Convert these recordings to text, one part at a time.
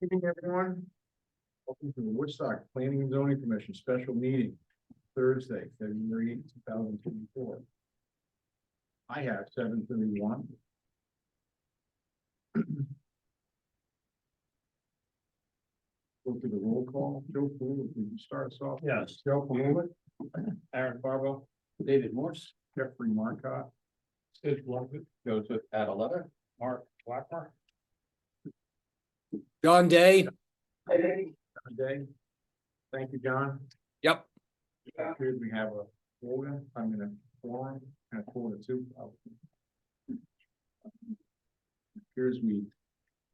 Evening, everyone. Welcome to the Woodstock Planning and Zoning Commission special meeting, Thursday, February 8th, 2024. I have 7:31. Go to the roll call. Joe Poole, if you can start us off. Yes. Joe Poole, Aaron Barbo, David Morse, Jeffrey Marcotte, Sid Lumpkin, Joseph Adeletta, Mark Blackmore. John Day. Day. Thank you, John. Yep. Here we have a quota. I'm gonna form and a quota too. Here's we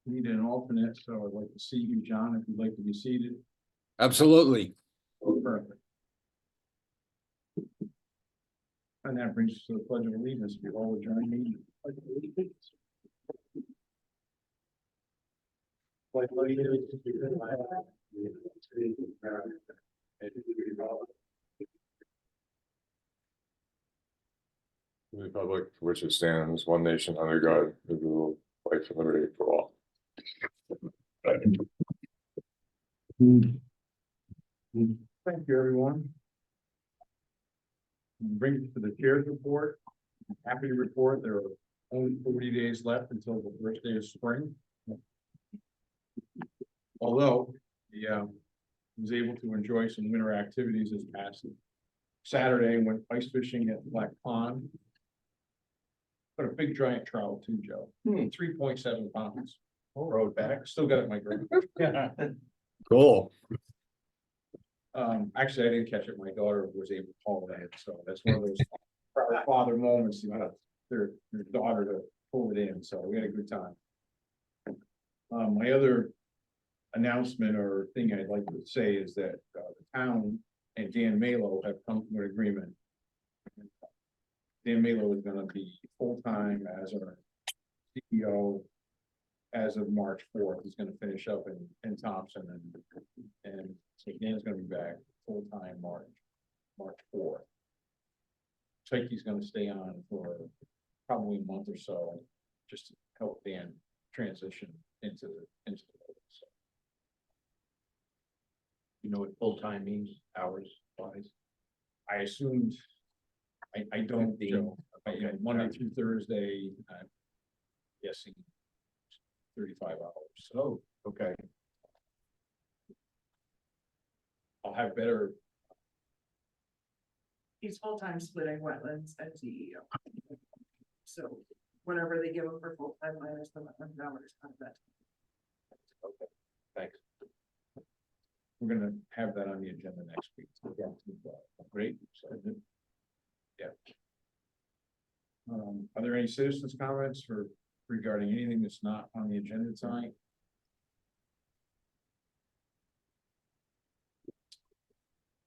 need an alternate, so I'd like to see you, John, if you'd like to be seated. Absolutely. Perfect. And that brings us to the Pledge of Allegiance. If you all would join me. Pledge of Allegiance. Pledge of Allegiance to the flag of the United States of America and to the republic The republic for which it stands, one nation under God, indivisible, life and liberty for all. Thank you, everyone. Bring it to the chair's report. I'm happy to report there are only 40 days left until the first day of spring. Although, was able to enjoy some winter activities this past Saturday and went ice fishing at Black Pond. But a big giant trout too, Joe. 3.7 pounds. Rode back, still got it in my grip. Cool. Actually, I didn't catch it. My daughter was able to haul it in, so that's one of those proud father moments, you know, their daughter to pull it in, so we had a good time. My other announcement or thing I'd like to say is that the town and Dan Malo have come to an agreement. Dan Malo is gonna be full-time as our CEO as of March 4th. He's gonna finish up in Thompson and so Dan's gonna be back full-time March 4th. Looks like he's gonna stay on for probably a month or so, just to help Dan transition into the role. So. you know what full-time means, hours wise? I assumed, I don't, Joe, Monday through Thursday, I'm guessing 35 hours. So, Okay. I'll have better, He's full-time splitting wetlands and CEO. So whatever they give him for full-time minus the wetland hours, kind of that. okay, thanks. We're gonna have that on the agenda next week. Great. So, yeah. Are there any citizens' comments regarding anything that's not on the agenda tonight?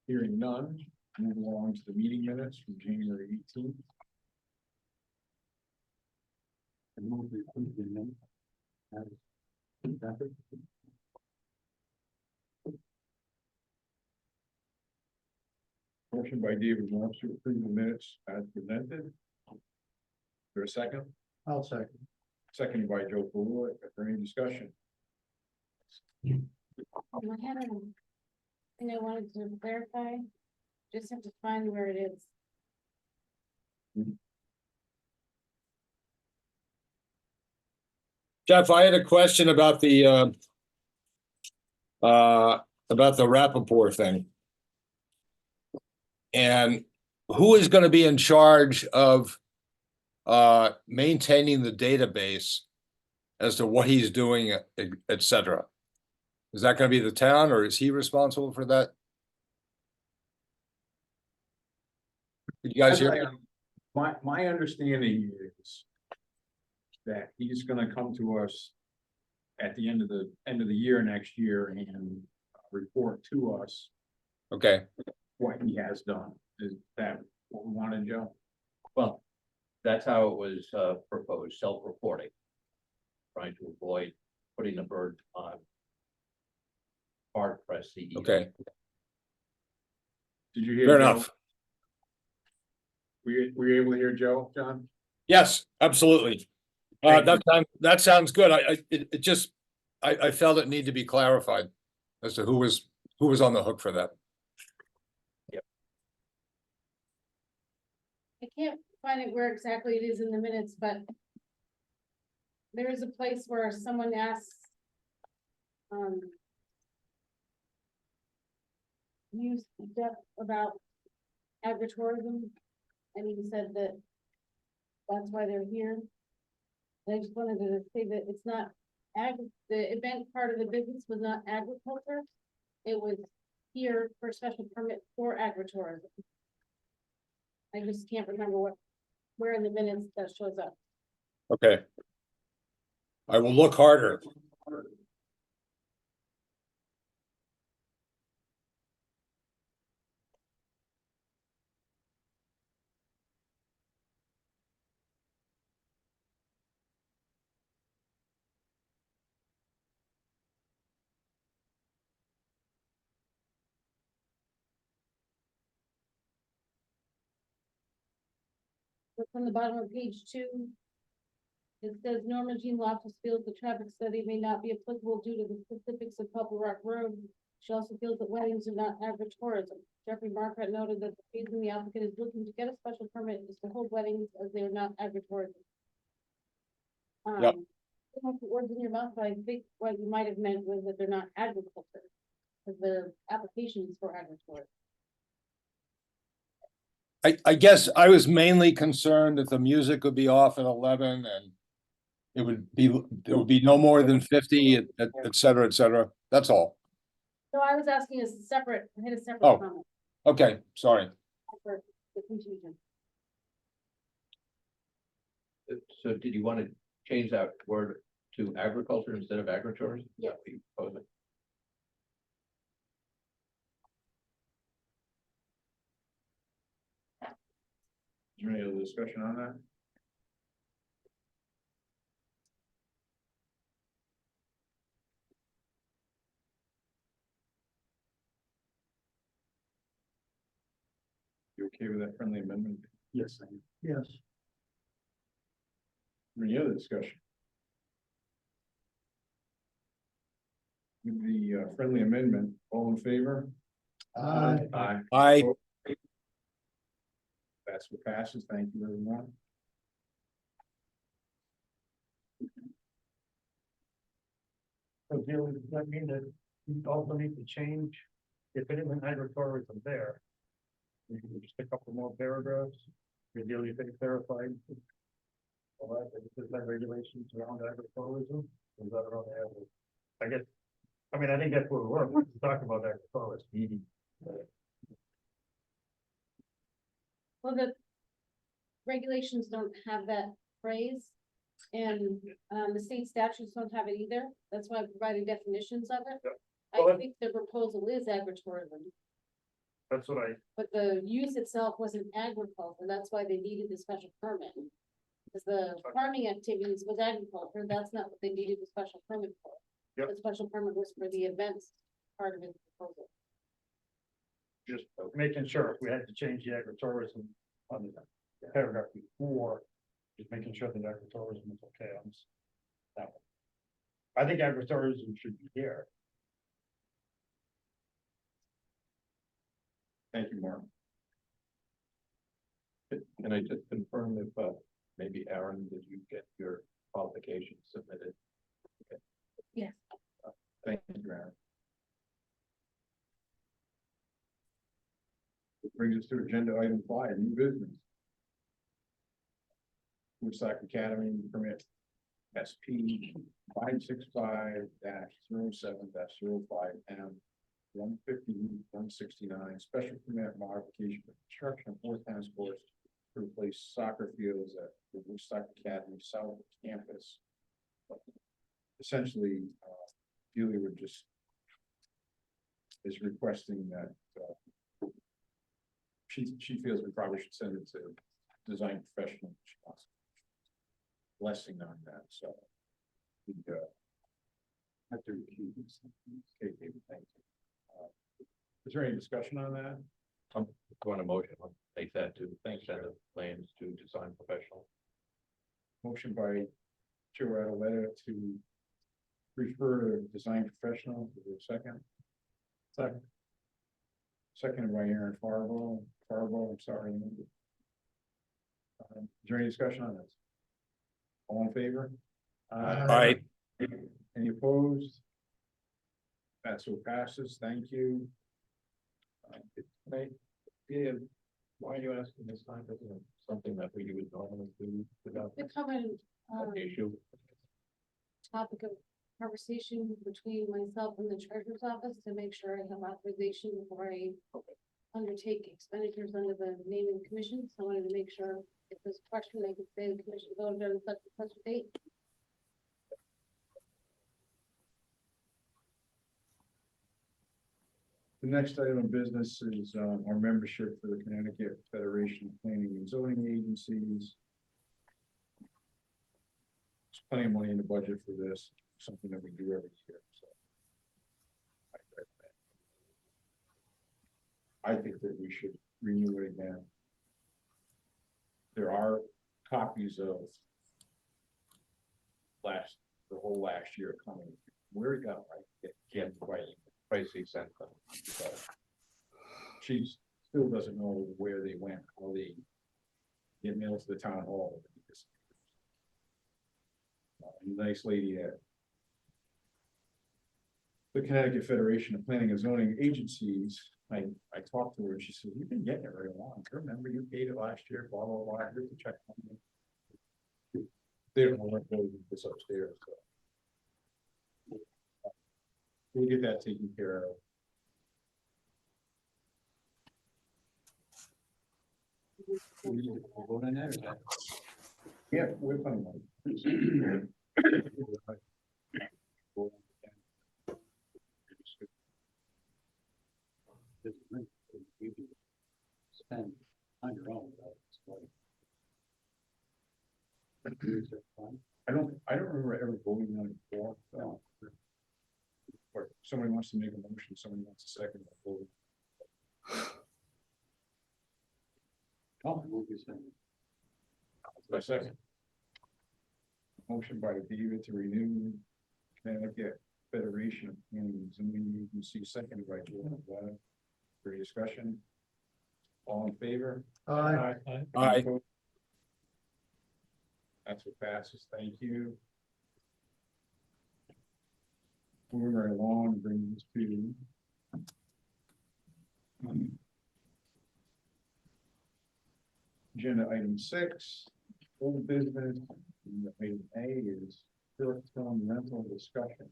Hearing none, move along to the meeting minutes from January 18th. Motion by David Morse to approve the minutes as presented. Is there a second? I'll second. Seconded by Joe Poole. Is there any discussion? I had a thing I wanted to clarify, just have to find where it is. Jeff, I had a question about the Rappaport thing. And who is going to be in charge of maintaining the database as to what he's doing, et cetera? Is that going to be the town, or is he responsible for that? Did you guys hear me? My understanding is that he's gonna come to us at the end of the year next year and report to us Okay, what he has done. Is that what we wanted, Joe? Well, that's how it was proposed, self-reporting. Trying to avoid putting the burden on hard press CEO. okay, Did you hear? fair Joe? enough. Were you able to hear Joe, John? Yes, absolutely. That sounds good. It just, I felt it needed to be clarified as to who was on the hook for that. I can't find it where exactly it is in the minutes, but there is a place where someone asks, you Jeff about agritourism, and he said that that's why they're here. And I just wanted to say that it's not the event part of the business was not agriculture. It was here for special permit for agritourism. I just can't remember where in the minutes that shows up. Okay. I will look harder. But from the bottom of page 2, it says Norma Jean Loftus feels the traffic study may not be applicable due to the specifics of Purple Rock Road. She also feels that weddings are not agritourism. Jeffrey Marquardt noted that the reason the applicant is looking to get a special permit is to hold weddings as they are not agritourism. Yep. I don't put words in your mouth, but I think what you might have meant was that they're not agriculture, because the application is for agritourism. I guess I was mainly concerned that the music would be off at 11 and there would be no more than 50, et cetera, et cetera. That's all. So I was asking a separate, I had a separate Oh. comment Okay, sorry. for the confusion. So did you want to change that word to agriculture instead of agritourism? Is that what you proposing? Is there any other discussion on that? You okay with that friendly amendment? Yes, I am. Yes. Any other discussion? With the friendly amendment, all in favor? Aye. Aye. I, That's what passes. Thank you very much. So Jill, does that mean that you also need to change, if it isn't agritourism there? You can just a couple more paragraphs, ideally if it's clarified. All right, if there's that regulations around agritourism, is that around the, I guess, I mean, I think that's what we're talking about agritourism. Well, the regulations don't have that phrase, and the state statutes don't have it either. That's why I provided definitions of it. Well, I think the proposal is agritourism, That's what I, but the use itself wasn't agriculture. That's why they needed the special permit. Because the farming activities was agriculture, that's not what they needed the special permit for. Yep. The special permit was for the events part of the proposal. just making sure if we had to change the agritourism on the paragraph before, just making sure that agritourism is okay on this. That one. I think agritourism should be here. Thank you, Mark. Can I just confirm if, maybe Aaron, did you get your qualifications submitted? Yes. Thank you, Aaron. It brings us to agenda item 5, new business. Woodstock Academy permit SP 565-07-05 M 150-169 special permit modification of construction of 4 tennis courts to replace soccer fields at the Woodstock Academy South Campus. Essentially, Delia would just is requesting that she feels we probably should send it to design professional. She wants blessing on that, so. we'd, have to recuse. Okay, David, thank you. Is there any discussion on that? Want a motion, I'll take that to, send the plans to design professional. Motion by Chair Adaletta to refer to design professional, is there a second? Second. Seconded by Aaron Farbo, I'm sorry. Is there any discussion on this? All in favor? Aye. Any opposed? That so passes, thank you. Yeah, why are you asking this time? Isn't it something that we would normally do without The common, an issue? topic of conversation between myself and the treasurer's office to make sure I have authorization before I undertake expenditures under the naming commission, so I wanted to make sure if there's a question, I could say the commission voted on such and such a date. The next item of business is our membership for the Connecticut Federation of Planning and Zoning Agencies. There's plenty of money in the budget for this, something that we do every year, so. I think that we should renew it again. There are copies of the whole last year coming. Where it got, right? Yeah, right, Tracy sent them. So, She still doesn't know where they went, how they get mailed to the town hall. Nice lady at the Connecticut Federation of Planning and Zoning Agencies, I talked to her and she said, you've been getting it right along. I remember you paid it last year, blah, blah, blah, here's the check. They don't know where it goes, it's upstairs, so. We'll get that taken care of. Vote on that, or is that? Yeah, we're fine. Mike. Spend on your own. I don't remember ever voting on it before. So. Or somebody wants to make a motion, somebody wants a second. I'll vote. Oh, move your second. A second. Motion by David to renew Connecticut Federation of Planning and Zoning Agency, seconded by Joel. For discussion. All in favor? Aye. Aye. That's what passes, thank you. Moving right along, brings us to. Agenda item 6, old business, and item A is short-term rental discussion.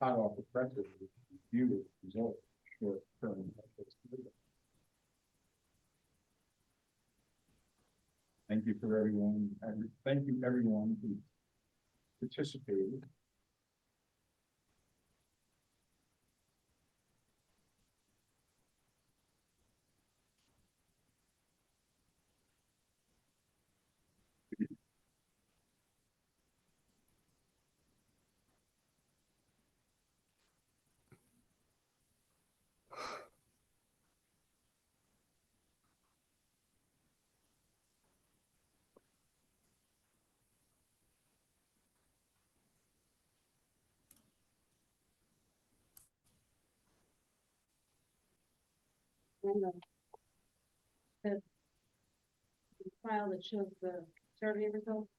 Hot off the presses, review of result, short-term. rental discussion. Thank you for everyone, and thank you everyone who participated. And the file that shows the survey results.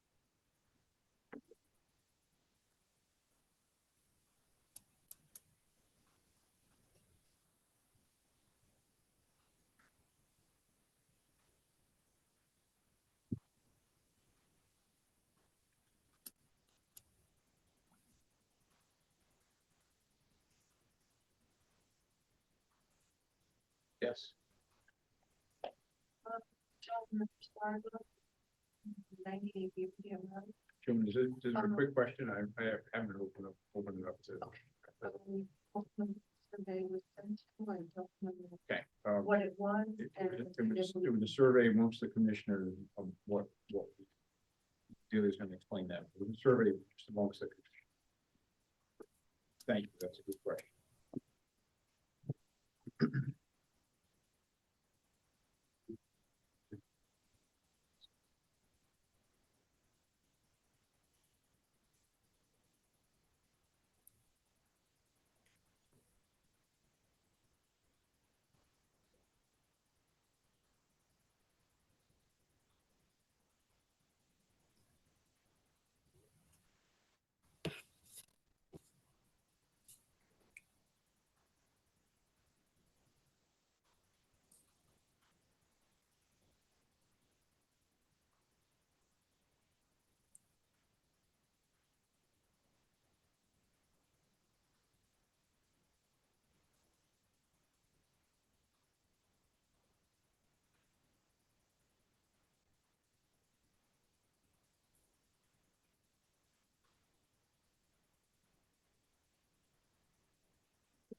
Yes. 98 BPM, right? Jim, just a quick question, I haven't opened it up to. Survey was sent to, I don't remember Okay. what it was. It was a survey amongst the commissioners of what Delia's gonna explain that, it was a survey just amongst the. Thank you, that's a good question.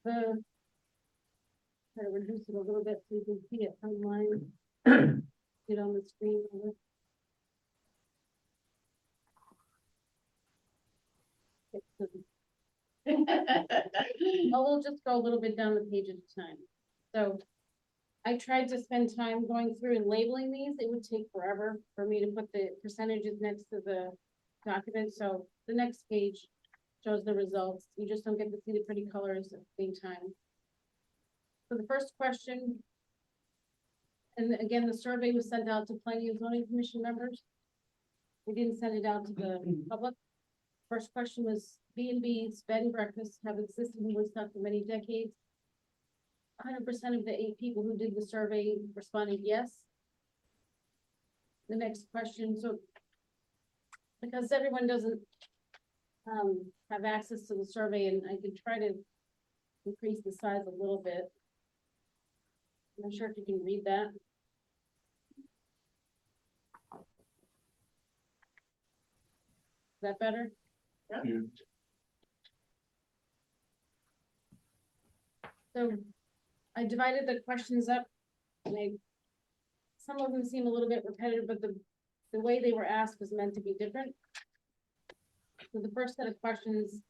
the. Try to reduce it a little bit so you can see it online. Get on the screen. Oh, we'll just go a little bit down the page at a time. So I tried to spend time going through and labeling these. It would take forever for me to put the percentages next to the document. So the next page shows the results. You just don't get to see the pretty colors at the same time. So the first question, and again, the survey was sent out to plenty of zoning commission members. We didn't send it out to the public. First question was, B&B's bed and breakfast have existed in Woodstock for many decades. 100% of the 8 people who did the survey responded yes. The next question, so because everyone doesn't have access to the survey, and I could try to increase the size a little bit. I'm not sure if you can read that. Is that better? Yeah. So I divided the questions up, and some of them seem a little bit repetitive, but the way they were asked was meant to be different. So the first set of questions,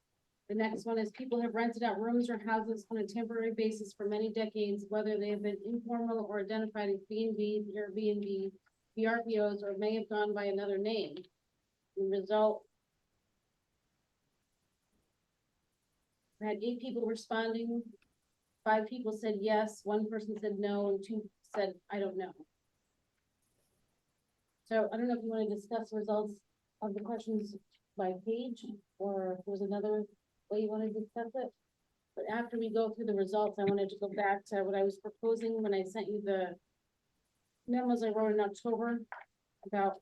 the next one is, people have rented out rooms or houses on a temporary basis for many decades, whether they have been informal or identified as B&B, Airbnb, VRBOs, or may have gone by another name. The result, we had 8 people responding. 5 people said yes, 1 person said no, and 2 said, I don't know. So I don't know if you want to discuss the results of the questions by page, or if there's another way you want to discuss it. But after we go through the results, I wanted to go back to what I was proposing when I sent you the memos I wrote in October about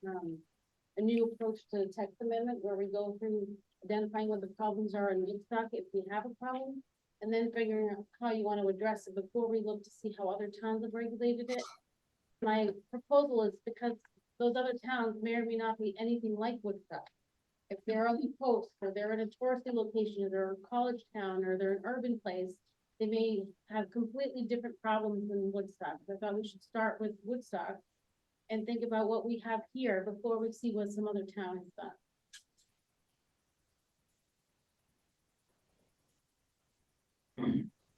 a new approach to the text amendment, where we go through identifying what the problems are in Woodstock if we have a problem, and then figuring out how you want to address it before we look to see how other towns have regulated it. My proposal is, because those other towns may or may not be anything like Woodstock. If they're on the coast, or they're in a touristy location, or they're a college town, or they're an urban place, they may have completely different problems than Woodstock. I thought we should start with Woodstock and think about what we have here before we see what some other town has done.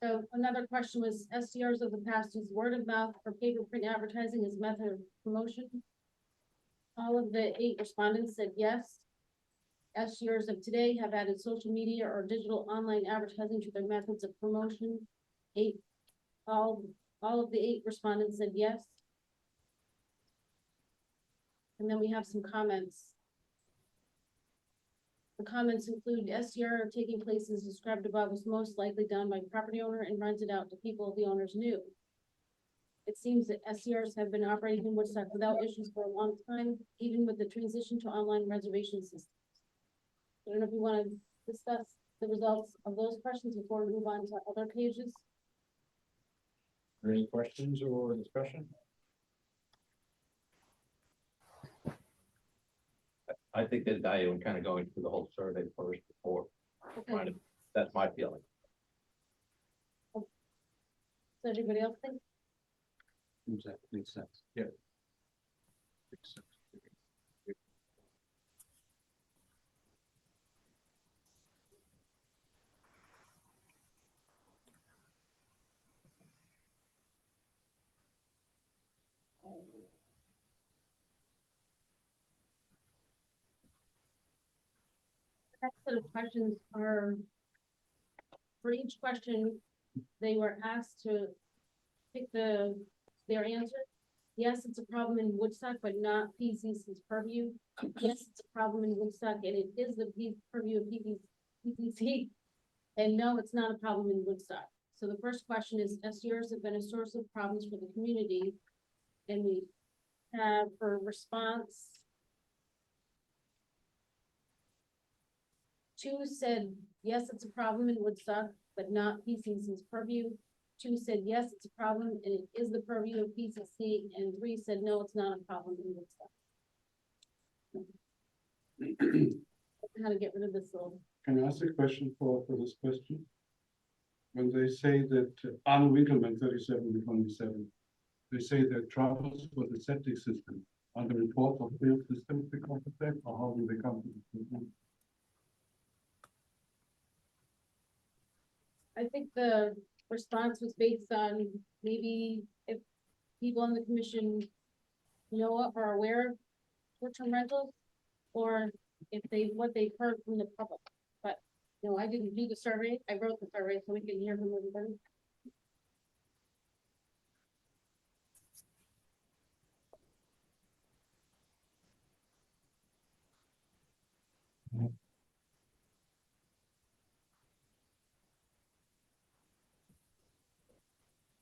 So another question was, SDRs of the past use word of mouth or paper print advertising as method of promotion. All of the 8 respondents said yes. SDRs of today have added social media or digital online advertising to their methods of promotion. All of the 8 respondents said yes. And then we have some comments. The comments include, SDR taking place as described above was most likely done by property owner and rented out to people the owners knew. It seems that SDRs have been operating in Woodstock without issues for a long time, even with the transition to online reservation systems. I don't know if you want to discuss the results of those questions before we move on to other pages. Are there any questions or discussion? I think there's value in kind of going through the whole survey first before, Okay. that's my feeling. Does everybody else think? Makes sense. Yeah. Makes sense. Next set of questions are, for each question, they were asked to pick their answer. Yes, it's a problem in Woodstock, but not PZC's purview. Yes, it's a problem in Woodstock, and it is the purview of PZC. And no, it's not a problem in Woodstock. So the first question is, SDRs have been a source of problems for the community. And we have, for response, 2 said, yes, it's a problem in Woodstock, but not PCC's purview. 2 said, yes, it's a problem, and it is the purview of PCC, and 3 said, no, it's not a problem in Woodstock. How to get rid of this little. Can I ask a question for this question? when they say that Arnold Winkelmann 37 to 27, they say that troubles with the septic system on the report of failed systems because of that, or how do they come to the conclusion? I think the response was based on maybe if people on the commission know of or are aware of short-term rentals, or if they, what they've heard from the public. But, no, I didn't do the survey. I wrote the survey so we can hear from everybody.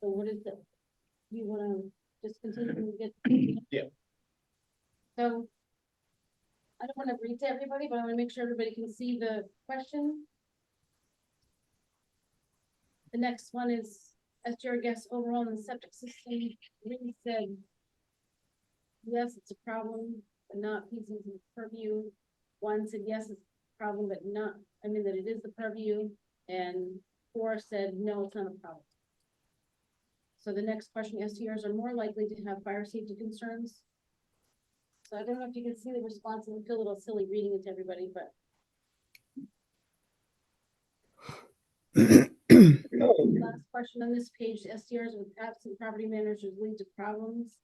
So what is it? You wanna just continue to get? Yeah. So. I don't wanna read to everybody, but I wanna make sure everybody can see the question. The next one is, as your guess overall in the septic system, really said. Yes, it's a problem, but not PZC's purview. One said, yes, it's a problem, but not, I mean, that it is the purview, and 4 said, no, it's not a problem. So the next question, STRs are more likely to have fire safety concerns. So I don't know if you can see the response, and I feel a little silly reading it to everybody, but. Last question on this page, STRs with absent property managers lead to problems.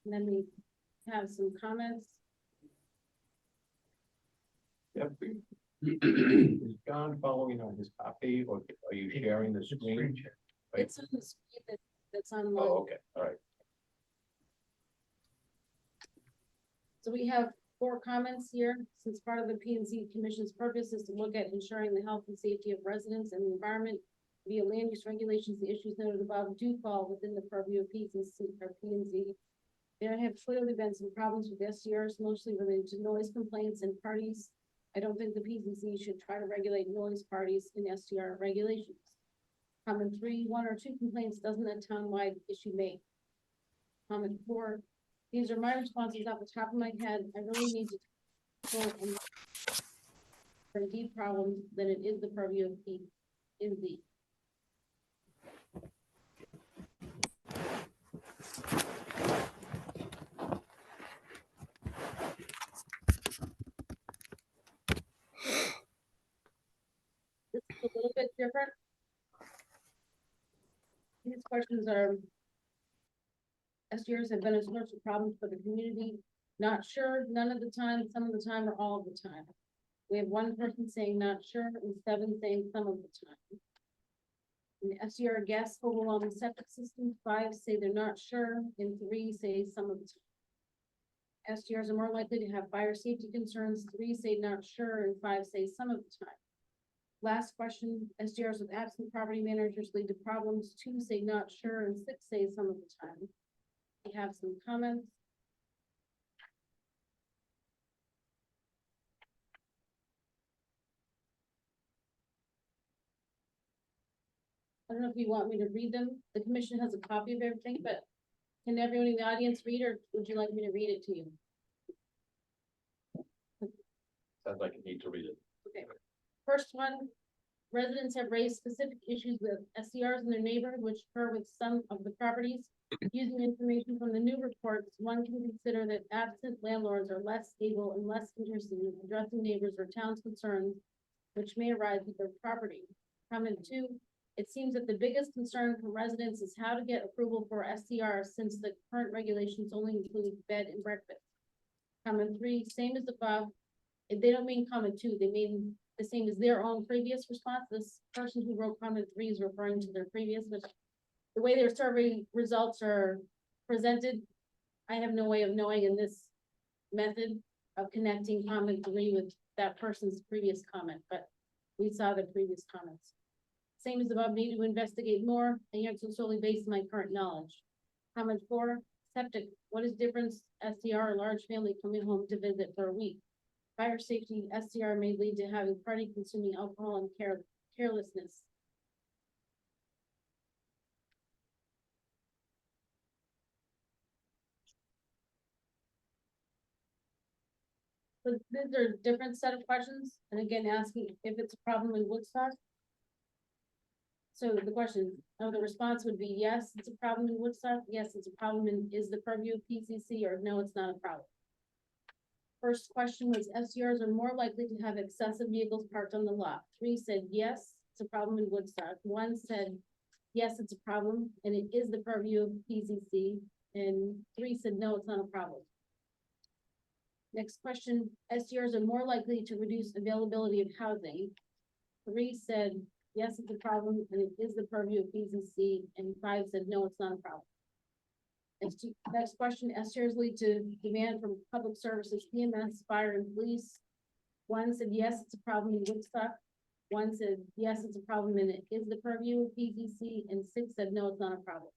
And then we have some comments. Yep. Is John following on his copy, or are you sharing the screen? Right. It's on the screen that's online. Oh, okay, all right. So we have 4 comments here, since part of the P and Z Commission's purpose is to look at ensuring the health and safety of residents and the environment via land use regulations. The issues noted above do fall within the purview of P and Z. There have clearly been some problems with SCRs, mostly related to noise complaints and parties. I don't think the PZC should try to regulate noise parties in STR regulations. Comment 3, 1 or 2 complaints doesn't a townwide issue make? Comment 4, these are my responses off the top of my head. I really need to go and for deep problems, then it is the purview of P and Z. This is a little bit different. These questions are, SGRs have been a source of problems for the community. Not sure, none of the time, some of the time, or all of the time. We have 1 person saying not sure and 7 saying some of the time. And SGR guess overwhelming septic system, 5 say they're not sure, and 3 say some of the time. SGRs are more likely to have fire safety concerns, 3 say not sure, and 5 say some of the time. Last question, SGRs with absent property managers lead to problems, 2 say not sure, and 6 say some of the time. We have some comments. I don't know if you want me to read them. The commission has a copy of everything, but can everyone in the audience read, or would you like me to read it to you? Sounds like you need to read it. Okay. First one, residents have raised specific issues with SCRs in their neighborhood, which occur with some of the properties. Using information from the new reports, one can consider that absent landlords are less able and less interested in addressing neighbors or town's concerns, which may arise with their property. Comment 2, it seems that the biggest concern for residents is how to get approval for SCR since the current regulations only include bed and breakfast. Comment 3, same as above. They don't mean comment 2, they mean the same as their own previous response. This person who wrote comment 3 is referring to their previous, but the way their survey results are presented, I have no way of knowing in this method of connecting comment 3 with that person's previous comment, but we saw the previous comments. Same as above, need to investigate more, and answer solely based on my current knowledge. Comment 4, septic, what is difference SCR or large family coming home to visit for a week? Fire safety, SCR may lead to having party consuming alcohol and carelessness. So these are a different set of questions, and again, asking if it's a problem in Woodstock. So the question, the response would be yes, it's a problem in Woodstock, yes, it's a problem in, is the purview of PCC, or no, it's not a problem. First question was SDRs are more likely to have excessive vehicles parked on the lot. 3 said yes, it's a problem in Woodstock. 1 said yes, it's a problem, and it is the purview of PCC, and 3 said no, it's not a problem. Next question, SDRs are more likely to reduce availability of housing. 3 said yes, it's a problem, and it is the purview of PCC, and 5 said no, it's not a problem. Next question, SDRs lead to demand from public services, EMS, fire, and police. 1 said yes, it's a problem in Woodstock. 1 said yes, it's a problem, and it is the purview of PCC, and 6 said no, it's not a problem.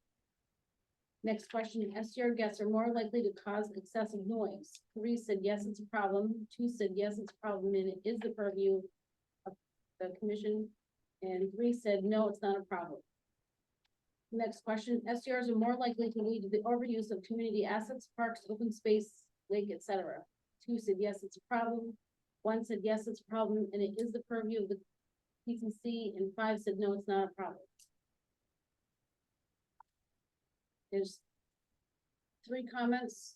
Next question, SDR guests are more likely to cause excessive noise. 3 said yes, it's a problem. 2 said yes, it's a problem, and it is the purview of the commission. And 3 said no, it's not a problem. Next question, SDRs are more likely to lead to the overuse of community assets, parks, open space, lake, etc. 2 said yes, it's a problem. 1 said yes, it's a problem, and it is the purview of the PCC, and 5 said no, it's not a problem. There's 3 comments.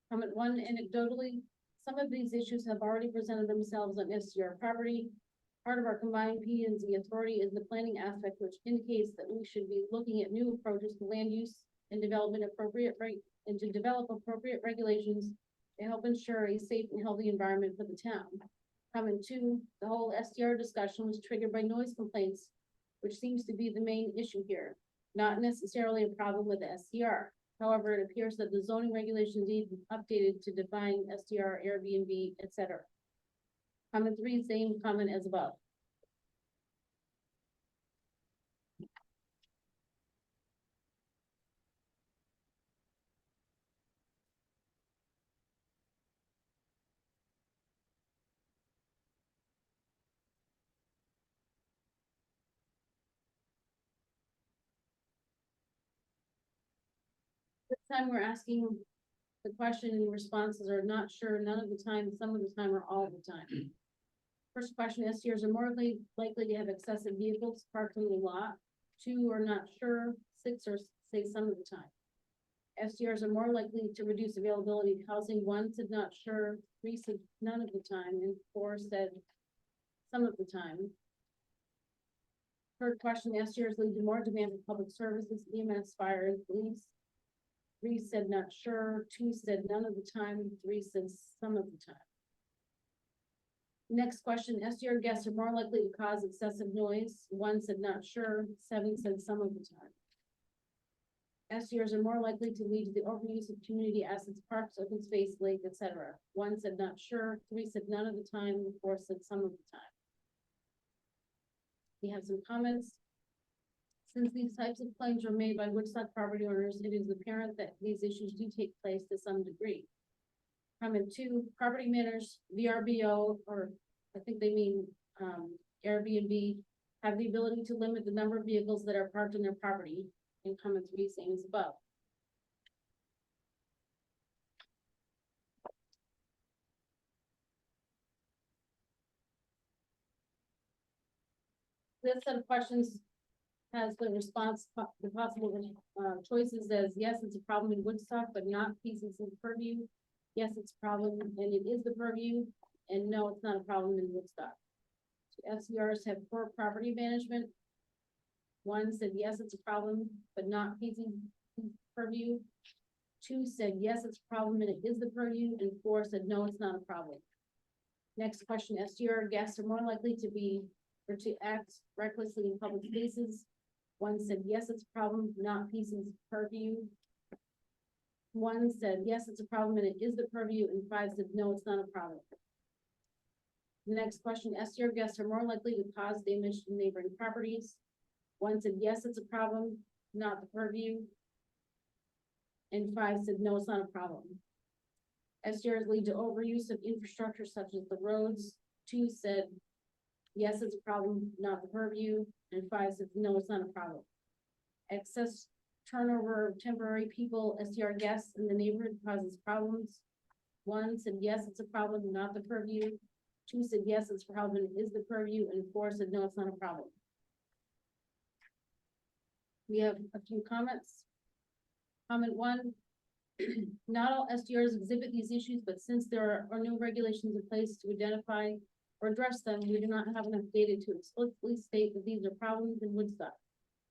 Comment 1, anecdotally, some of these issues have already presented themselves on SDR property. Part of our combined P&Z authority is the planning aspect, which indicates that we should be looking at new approaches to land use and development and to develop appropriate regulations to help ensure a safe and healthy environment for the town. Comment 2, the whole SDR discussion was triggered by noise complaints, which seems to be the main issue here, not necessarily a problem with the SDR. However, it appears that the zoning regulations need to be updated to define SDR, Airbnb, etc. Comment 3, same comment as above. This time we're asking the question and responses are not sure, none of the time, some of the time, or all the time. First question, SDRs are more likely to have excessive vehicles parked on the lot. 2 are not sure, 6 or say some of the time. SDRs are more likely to reduce availability of housing. 1 said not sure, 3 said none of the time, and 4 said some of the time. Third question, SDRs lead to more demand for public services, EMS, fire, and police. 3 said not sure, 2 said none of the time, 3 said some of the time. Next question, SDR guests are more likely to cause excessive noise. 1 said not sure, 7 said some of the time. SDRs are more likely to lead to the overuse of community assets, parks, open space, lake, etc. 1 said not sure, 3 said none of the time, 4 said some of the time. We have some comments. Since these types of claims are made by Woodstock property owners, it is apparent that these issues do take place to some degree. Comment 2, property managers, VRBO, or I think they mean Airbnb, have the ability to limit the number of vehicles that are parked on their property. And comment 3, same as above. This set of questions has the response, the possible choices as yes, it's a problem in Woodstock, but not PCC purview. Yes, it's a problem, and it is the purview, and no, it's not a problem in Woodstock. So SCRs have poor property management. 1 said yes, it's a problem, but not PCC purview. 2 said yes, it's a problem, and it is the purview, and 4 said no, it's not a problem. Next question, SDR guests are more likely to be or to act recklessly in public spaces. 1 said yes, it's a problem, not PCC purview. 1 said yes, it's a problem, and it is the purview, and 5 said no, it's not a problem. The next question, SDR guests are more likely to cause damage to neighboring properties. 1 said yes, it's a problem, not the purview. And 5 said no, it's not a problem. SDRs lead to overuse of infrastructure such as the roads. 2 said yes, it's a problem, not the purview. And 5 said no, it's not a problem. Excess turnover of temporary people, SDR guests in the neighborhood causes problems. 1 said, yes, it's a problem, not the purview. 2 said, yes, it's a problem, it is the purview, and 4 said, no, it's not a problem. We have a few comments. Comment 1, not all SDRs exhibit these issues, but since there are no regulations in place to identify or address them, we do not have enough data to explicitly state that these are problems in Woodstock.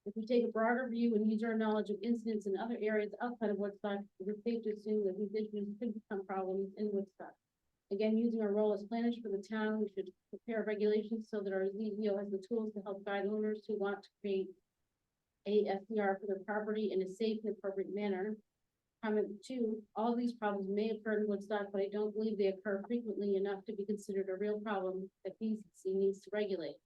If we take a broader view and use our knowledge of incidents in other areas outside of Woodstock, it is safe to assume that these issues could become problems in Woodstock. Again, using our role as planners for the town, we should prepare regulations so that our ZEO has the tools to help guide owners who want to create a SDR for their property in a safe and appropriate manner. Comment 2, all these problems may occur in Woodstock, but I don't believe they occur frequently enough to be considered a real problem that PZC needs to regulate.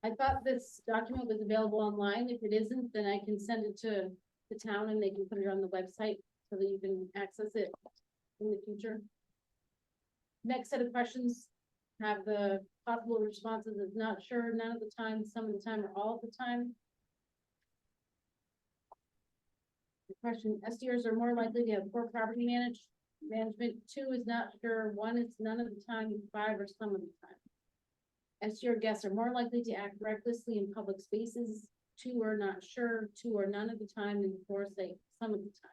I thought this document was available online. If it isn't, then I can send it to the town and they can put it on the website so that you can access it in the future. Next set of questions have the possible responses of not sure, none of the time, some of the time, or all of the time. The question, SDRs are more likely to have poor property management. 2 is not sure, 1 is none of the time, 5 or some of the time. SDR guests are more likely to act recklessly in public spaces. 2 are not sure, 2 are none of the time, and 4 say some of the time.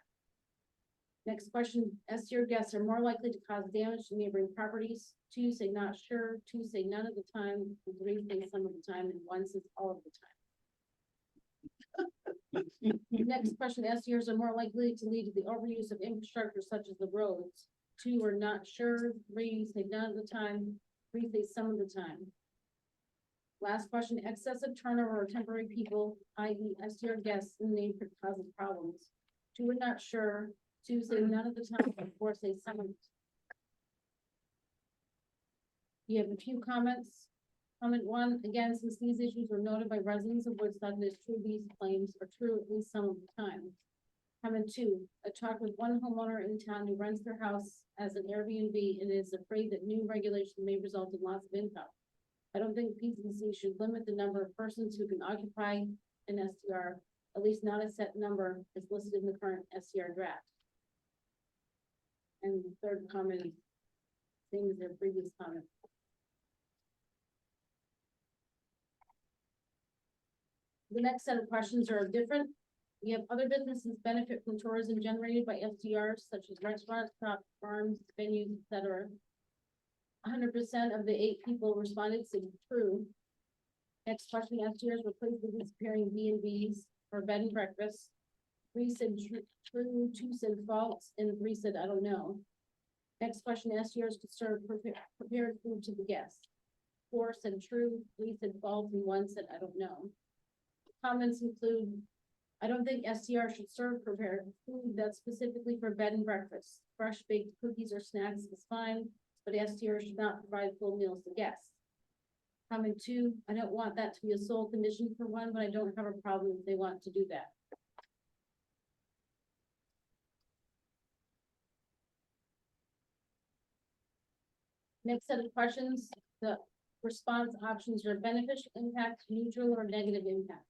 Next question, SDR guests are more likely to cause damage to neighboring properties. 2 say not sure, 2 say none of the time, and 3 say some of the time, and 1 says all of the time. Next question, SDRs are more likely to lead to the overuse of infrastructure such as the roads. 2 are not sure, 3 say none of the time, 3 say some of the time. Last question, excessive turnover of temporary people, i.e. SDR guests in the neighborhood causes problems. 2 are not sure, 2 say none of the time, and 4 say some of the time. You have a few comments. Comment 1, again, since these issues were noted by residents of Woodstock, it is true these claims are true at least some of the time. Comment 2, I talked with one homeowner in town who rents their house as an Airbnb and is afraid that new regulation may result in loss of income. I don't think PZC should limit the number of persons who can occupy an SDR, at least not a set number as listed in the current SDR draft. And the third comment is same as their previous comment. The next set of questions are different. We have other businesses benefit from tourism generated by SDRs, such as restaurants, shops, farms, venues, etc. 100% of the 8 people responded said true. Next question, SDRs replace the disappearing B&Bs or bed and breakfast. 3 said true, 2 said false, and 3 said I don't know. Next question, SDRs could serve prepared food to the guests. 4 said true, 3 said false, and 1 said I don't know. Comments include, I don't think SDR should serve prepared food that's specifically for bed and breakfast. Fresh baked cookies or snacks is fine, but SDR should not provide full meals to guests. Comment 2, I don't want that to be a sole condition for one, but I don't have a problem if they want to do that. Next set of questions, the response options are beneficial impact, neutral, or negative impact.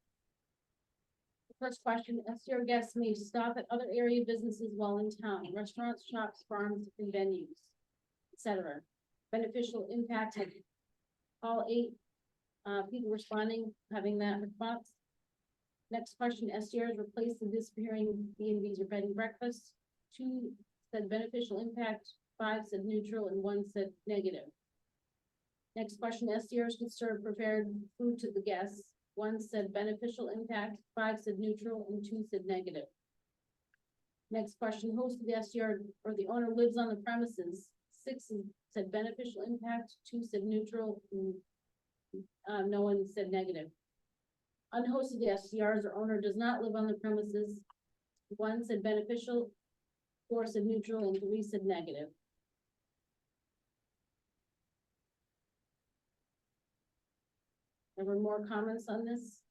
First question, SDR guests may stop at other area businesses while in town, restaurants, shops, farms, and venues, etc. Beneficial impact, all 8 people responding, having that response. Next question, SDRs replace the disappearing B&Bs or bed and breakfast. 2 said beneficial impact, 5 said neutral, and 1 said negative. Next question, SDRs could serve prepared food to the guests. 1 said beneficial impact, 5 said neutral, and 2 said negative. Next question, host of the SDR or the owner lives on the premises. 6 said beneficial impact, 2 said neutral, and no one said negative. Unhosted SDRs or owner does not live on the premises. 1 said beneficial, 4 said neutral, and 3 said negative. There were more comments on this.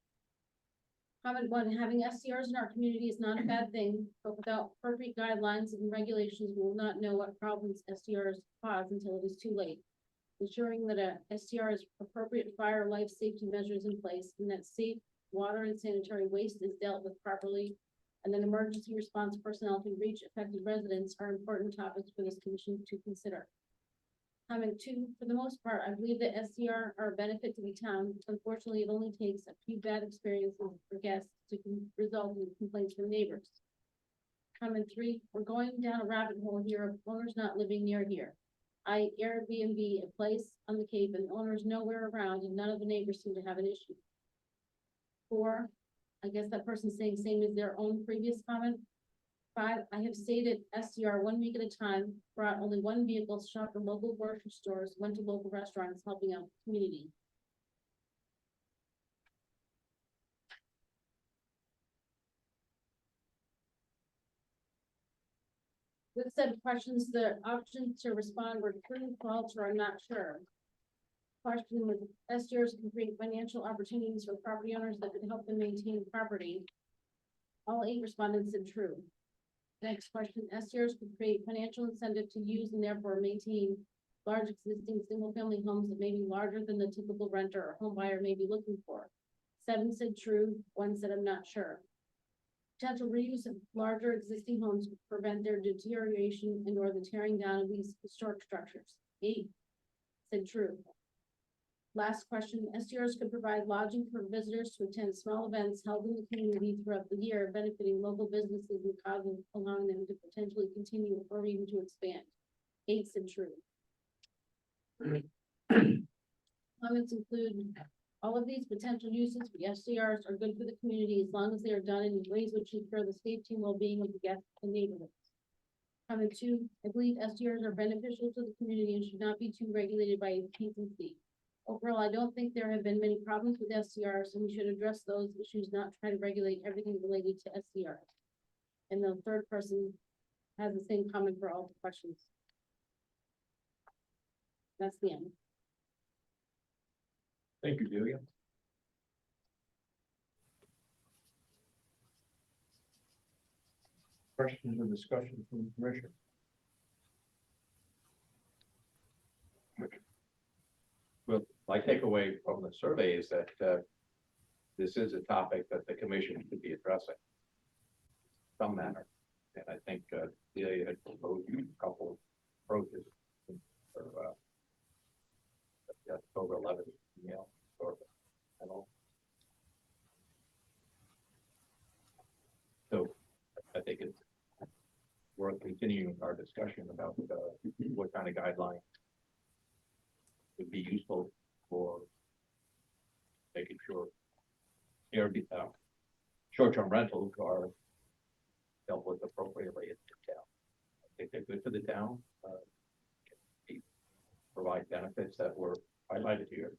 Comment 1, having SDRs in our community is not a bad thing, but without perfect guidelines and regulations, we will not know what problems SDRs cause until it is too late. ensuring that a STR has appropriate fire life safety measures in place and that safe water and sanitary waste is dealt with properly, and that emergency response personnel can reach affected residents are important topics for this commission to consider. Comment 2, for the most part, I believe that SDR are a benefit to the town. Unfortunately, it only takes a few bad experiences for guests to result in complaints from neighbors. Comment 3, we're going down a rabbit hole here of owners not living near here. I Airbnb a place on the Cape and owners nowhere around and none of the neighbors seem to have an issue. 4, I guess that person's saying same as their own previous comment. 5, I have stayed at SDR 1 week at a time, brought only one vehicle, shopped at local grocery stores, went to local restaurants, helping out the community. With said questions, the options to respond were true, false, or I'm not sure. Question was, SDRs can create financial opportunities for property owners that could help them maintain property. All 8 respondents said true. Next question, SDRs could create financial incentive to use and therefore maintain large existing single-family homes that may be larger than the typical renter or home buyer may be looking for. 7 said true, 1 said I'm not sure. Potential reuse of larger existing homes would prevent their deterioration and or the tearing down of these historic structures. 8 said true. Last question, SDRs could provide lodging for visitors to attend small events held in the community throughout the year, benefiting local businesses and causing, allowing them to potentially continue or even to expand. 8 said true. Comments include all of these potential uses for the SDRs are good for the community as long as they are done in ways which ensure the safety and well-being of the guests and neighborhoods. Comment 2, I believe SDRs are beneficial to the community and should not be too regulated by PZC. Overall, I don't think there have been many problems with SDRs, and we should address those issues, not try to regulate everything related to SDRs. And the third person has the same comment for all the questions. That's the end. Thank you, Delia. Questions or discussion from the commission? Well, my takeaway from the survey is that this is a topic that the commission should be addressing in some manner. And I think Delia had proposed a couple of approaches for the October 11th email. So I think it's worth continuing our discussion about what kind of guidelines would be useful for making sure short-term rentals are dealt with appropriately in the town. I think they're good for the town. Provide benefits that were highlighted here.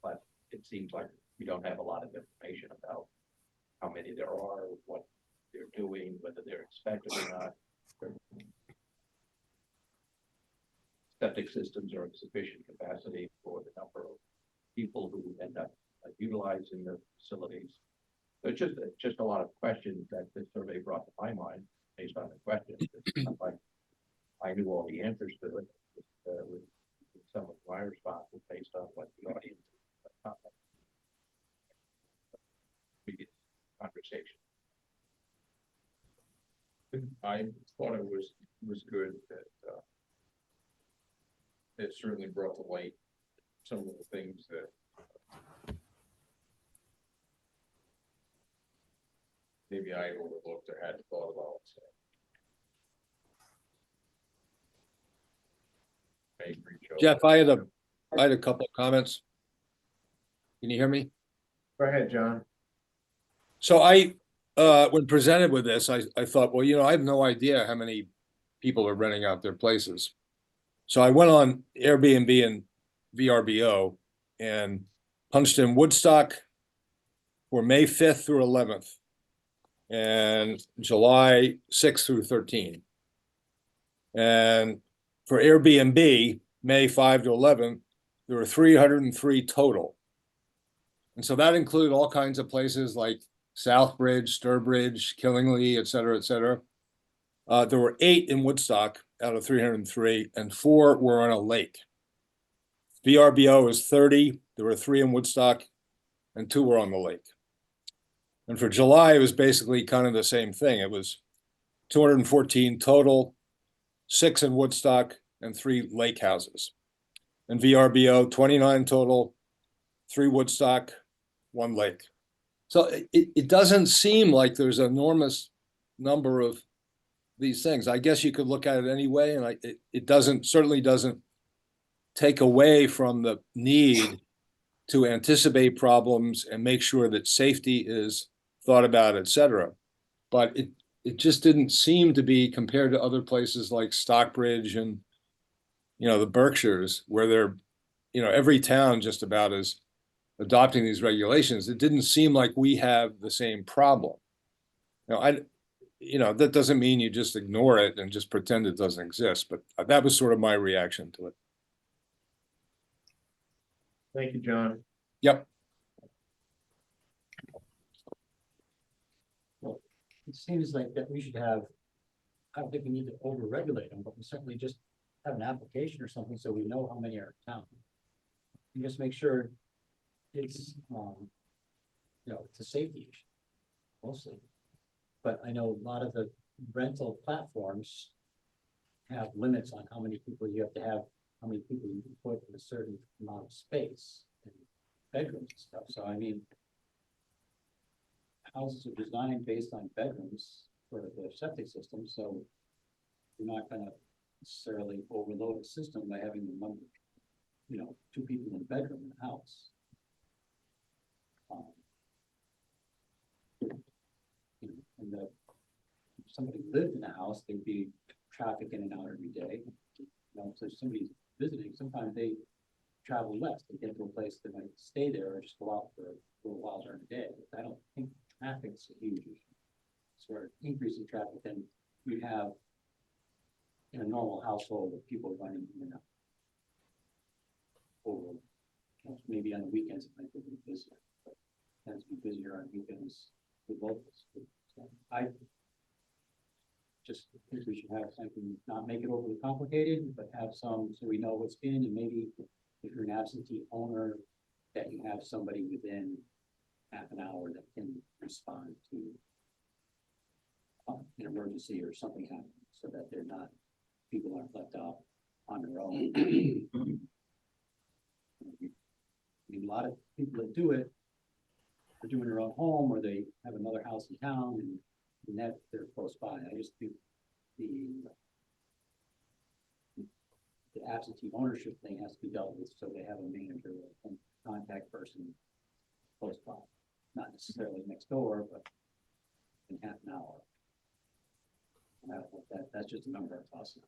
But it seems like we don't have a lot of information about how many there are, what they're doing, whether they're expected or not. Septic systems are in sufficient capacity for the number of people who end up utilizing the facilities. So it's just a lot of questions that this survey brought to my mind based on the questions. It's not like I knew all the answers to it. With some of my responses based on what the audience previous conversation. I thought it was good that it certainly brought to light some of the things that maybe I overlooked or hadn't thought about. So. I agree, Joe. Jeff, I had a couple of comments. Can you hear me? Go ahead, John. So when presented with this, I thought, well, I have no idea how many people are renting out their places. So I went on Airbnb and VRBO and punched in Woodstock for May 5th through 11th and July 6th through 13th. And for Airbnb, May 5 to 11, there were 303 total. And so that included all kinds of places like Southbridge, Sturbridge, Killingly, et cetera, et cetera. There were 8 in Woodstock out of 303, and 4 were on a lake. VRBO is 30. There were 3 in Woodstock and 2 were on the lake. And for July, it was basically kind of the same thing. It was 214 total, 6 in Woodstock and 3 lake houses. And VRBO, 29 total, 3 Woodstock, 1 lake. So it doesn't seem like there's an enormous number of these things. I guess you could look at it anyway, and it certainly doesn't take away from the need to anticipate problems and make sure that safety is thought about, et cetera. But it just didn't seem to be, compared to other places like Stockbridge and, the Berkshires, where they're, every town just about is adopting these regulations. It didn't seem like we have the same problem. That doesn't mean you just ignore it and just pretend it doesn't exist, but that was sort of my reaction to it. Thank you, John. Yep. It seems like that we should have, I don't think we need to over-regulate them, but we certainly just have an application or something so we know how many are in town. And just make sure it's, it's a safety issue, mostly. But I know a lot of the rental platforms have limits on how many people you have to have, how many people you can put in a certain amount of space and bedrooms and stuff. So I mean, houses are designed based on bedrooms for the septic system, so you're not gonna necessarily overload the system by having the number, 2 people in a bedroom in the house. And if somebody lived in a house, there'd be traffic in and out every day. So if somebody's visiting, sometimes they travel less. They get to a place that might stay there or just go out for a little while during the day. I don't think traffic's a huge issue. Sort of increasing traffic, then you have in a normal household of people running in and out. Over, maybe on the weekends it might be a little busier, but it tends to be busier on weekends with locals. So I just think we should have something, not make it overly complicated, but have some, so we know what's in, and maybe if you're an absentee owner, that you have somebody within half an hour that can respond to an emergency or something happening, so that they're not, people aren't left out on their own. I mean, a lot of people that do it are doing their own home, or they have another house in town, and that they're close by. I just think the absentee ownership thing has to be dealt with, so they have a manager or a contact person close by, not necessarily next door, but in half an hour. And I don't know, that's just a number of tossing.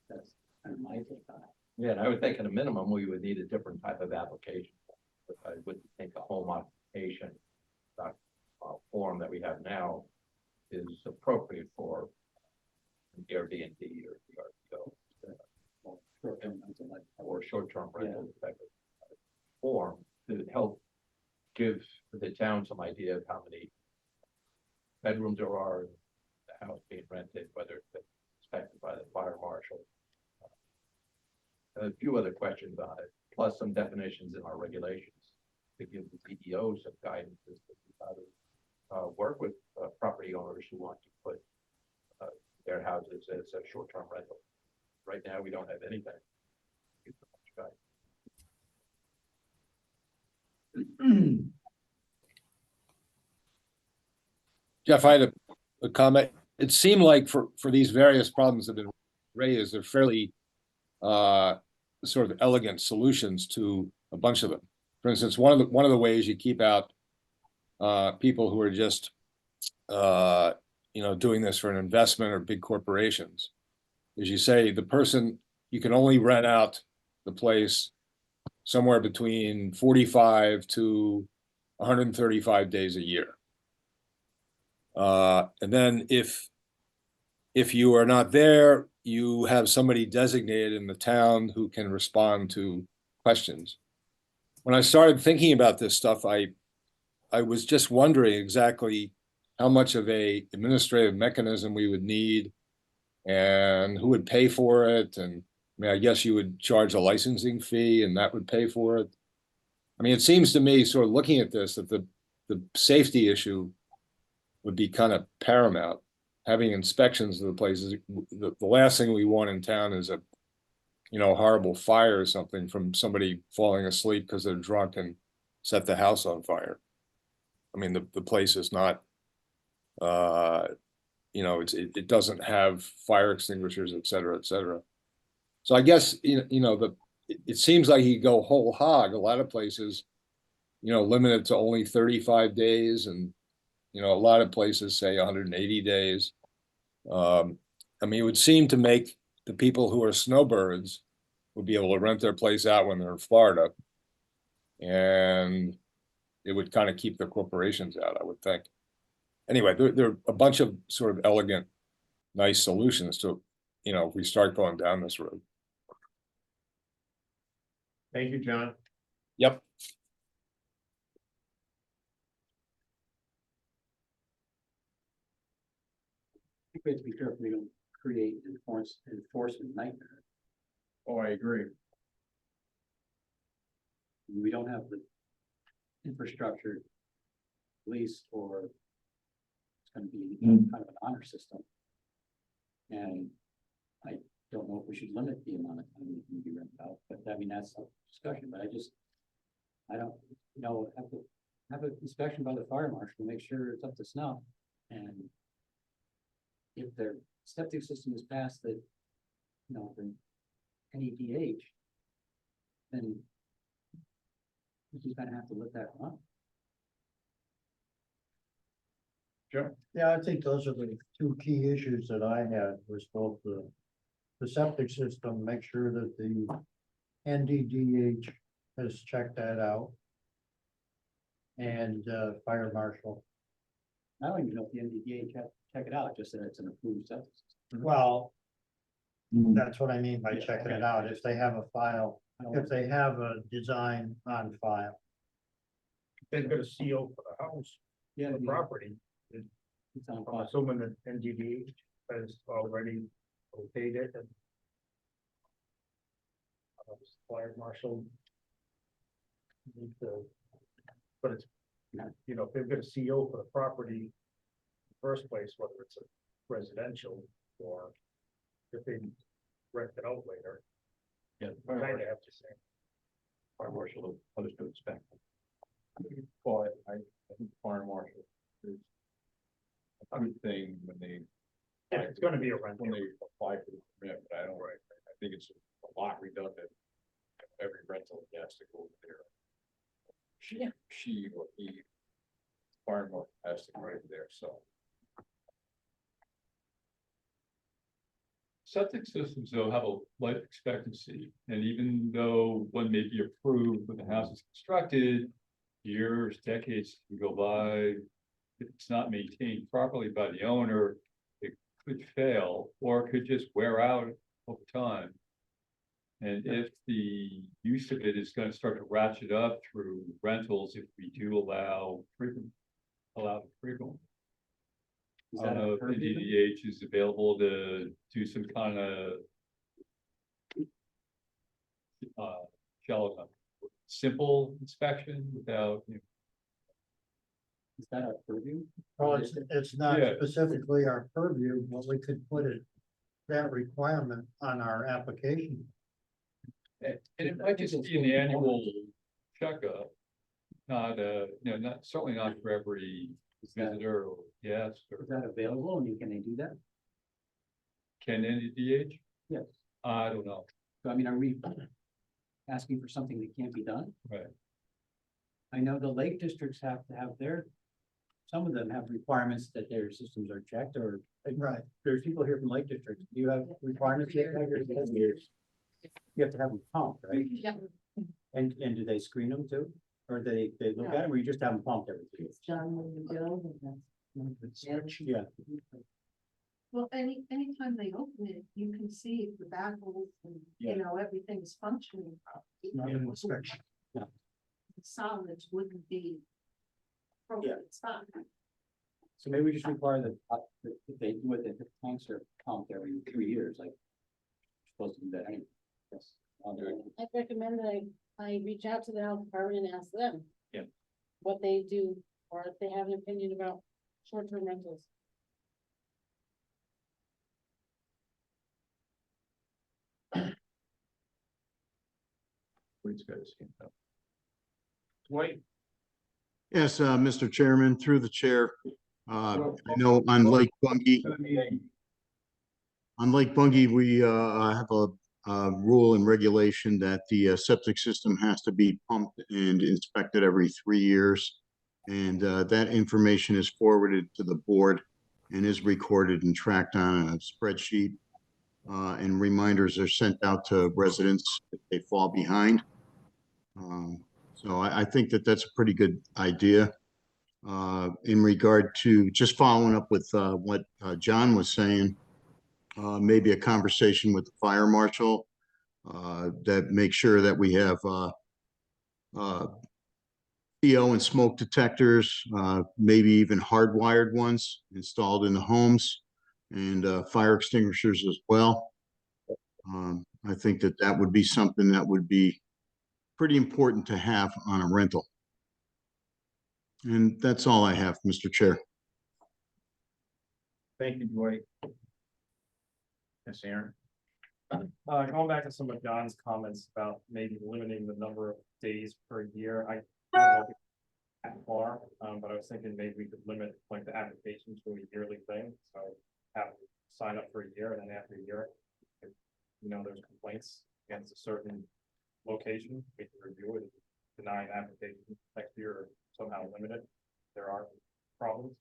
That's kind of my take on it. Yeah, and I would think at a minimum, we would need a different type of application. But I wouldn't think a home occupation form that we have now is appropriate for an Airbnb or or short-term rental type of form to help give the town some idea of how many bedrooms there are in the house being rented, whether it's inspected by the fire marshal. A few other questions on it, plus some definitions in our regulations to give the CEO some guidance as to how to work with property owners who want to put their houses as a short-term rental. Right now, we don't have anything. Jeff, I had a comment. It seemed like for these various problems that have been raised, they're fairly sort of elegant solutions to a bunch of them. For instance, one of the ways you keep out people who are just doing this for an investment or big corporations is you say the person, you can only rent out the place somewhere between 45 to 135 days a year. And then if you are not there, you have somebody designated in the town who can respond to questions. When I started thinking about this stuff, I was just wondering exactly how much of a administrative mechanism we would need and who would pay for it. And mean, I guess you would charge a licensing fee and that would pay for it. I mean, it seems to me, sort of looking at this, that the safety issue would be kind of paramount. Having inspections of the places, the last thing we want in town is a, horrible fire or something from somebody falling asleep because they're drunk and set the house on fire. I mean, the place is not, it doesn't have fire extinguishers, et cetera, et cetera. So I guess, it seems like you go whole hog, a lot of places, limited to only 35 days and, a lot of places say 180 days. I mean, it would seem to make the people who are snowbirds would be able to rent their place out when they're in Florida. And it would kind of keep the corporations out, I would think. Anyway, there are a bunch of sort of elegant, nice solutions to, if we start going down this road. Thank you, John. Yep. I think we have to be careful we don't create enforcement nightmare. Oh, I agree. We don't have the infrastructure, police, or it's gonna be kind of an honor system. And I don't know if we should limit the amount of time we can be rented out, but I mean, that's a discussion, but I don't, have an inspection by the fire marshal to make sure it's up to snuff. And if their septic system is past the, the NEDH, then he's gonna have to let that run. Joe? Yeah, I think those are the two key issues that I had, was both the septic system, make sure that the NDDH has checked that out. And fire marshal. I don't even know if the NDDA check it out, just that it's an approved septic system. Well, that's what I mean by Yeah, checking okay. it out, if they have a file, I don't if they have a design on file. They've got a CO for the house, Yeah, the property, it's on I'm file. assuming that NDD has already okayed it and. Fire marshal. Need to. But it's, if they've got a CO for the property. In the first place, whether it's a residential or if they rent it out later, Yeah, kind of have to say. fire marshal supposed to inspect. Well, I think fire marshal is a good thing when they, Yeah, it's gonna be a rental. when they apply for the permit, but I don't, I think it's a lot redundant. Every rental has to go there. She or he, fire marshal has to go right there, so. Septic systems though have a life expectancy, and even though one may be approved when the house is constructed, years, decades can go by. If it's not maintained properly by the owner, it could fail, or it could just wear out over time. And if the use of it is going to start to ratchet up through rentals, if we do allow frequent. Is I that don't know a if purview? NDDH is available to do some kind of shallow, simple inspection without, Is that a purview? Well, it's not Yeah. specifically our purview, but we could put that requirement on our application. and it might just be an annual checkup. Not, not, certainly not for every visitor or guest, or Is that available and can they do that? can NDDH? Yes. I don't know. So I mean, are we asking for something that can't be done? Right. I know the lake districts have to have some of them have requirements that their systems are checked, or Right. there's people here from lake districts. Do you have requirements? You have to have them pumped, right? Yeah. And do they screen them too? Or they look at them, or you just have them pumped every 2 years? John, when you build, and that's. Yeah. Well, anytime they open it, you can see the baffles and, everything's functioning properly. Inspection. The solids wouldn't be. It's fine. So maybe we just require that if they do it, that the tanks are pumped every 3 years, like. Supposed to do that anyway. Yes, I'll do it. I'd recommend that I reach out to the health department and ask them. Yeah. What they do, or if they have an opinion about short-term rentals. Please go to stand up. Dwight, Yes, Mr. Chairman, through the chair. I know on Lake Bungie, we have a rule and regulation that the septic system has to be pumped and inspected every 3 years. And that information is forwarded to the board and is recorded and tracked on a spreadsheet. And reminders are sent out to residents if they fall behind. So I think that that's a pretty good idea. In regard to just following up with what John was saying, maybe a conversation with the fire marshal that make sure that we have CO and smoke detectors, maybe even hardwired ones installed in the homes, and fire extinguishers as well. I think that that would be something that would be pretty important to have on a rental. And that's all I have, Mr. Chair. thank you, Dwight. Yes, Aaron. Going back to some of John's comments about maybe limiting the number of days per year, I don't know if it's that far, but I was thinking maybe we could limit like the application to a yearly thing, so have to sign up for a year, and then after a year, if, there's complaints against a certain location, we can review it, and deny an application next year, or somehow limit it. There are problems.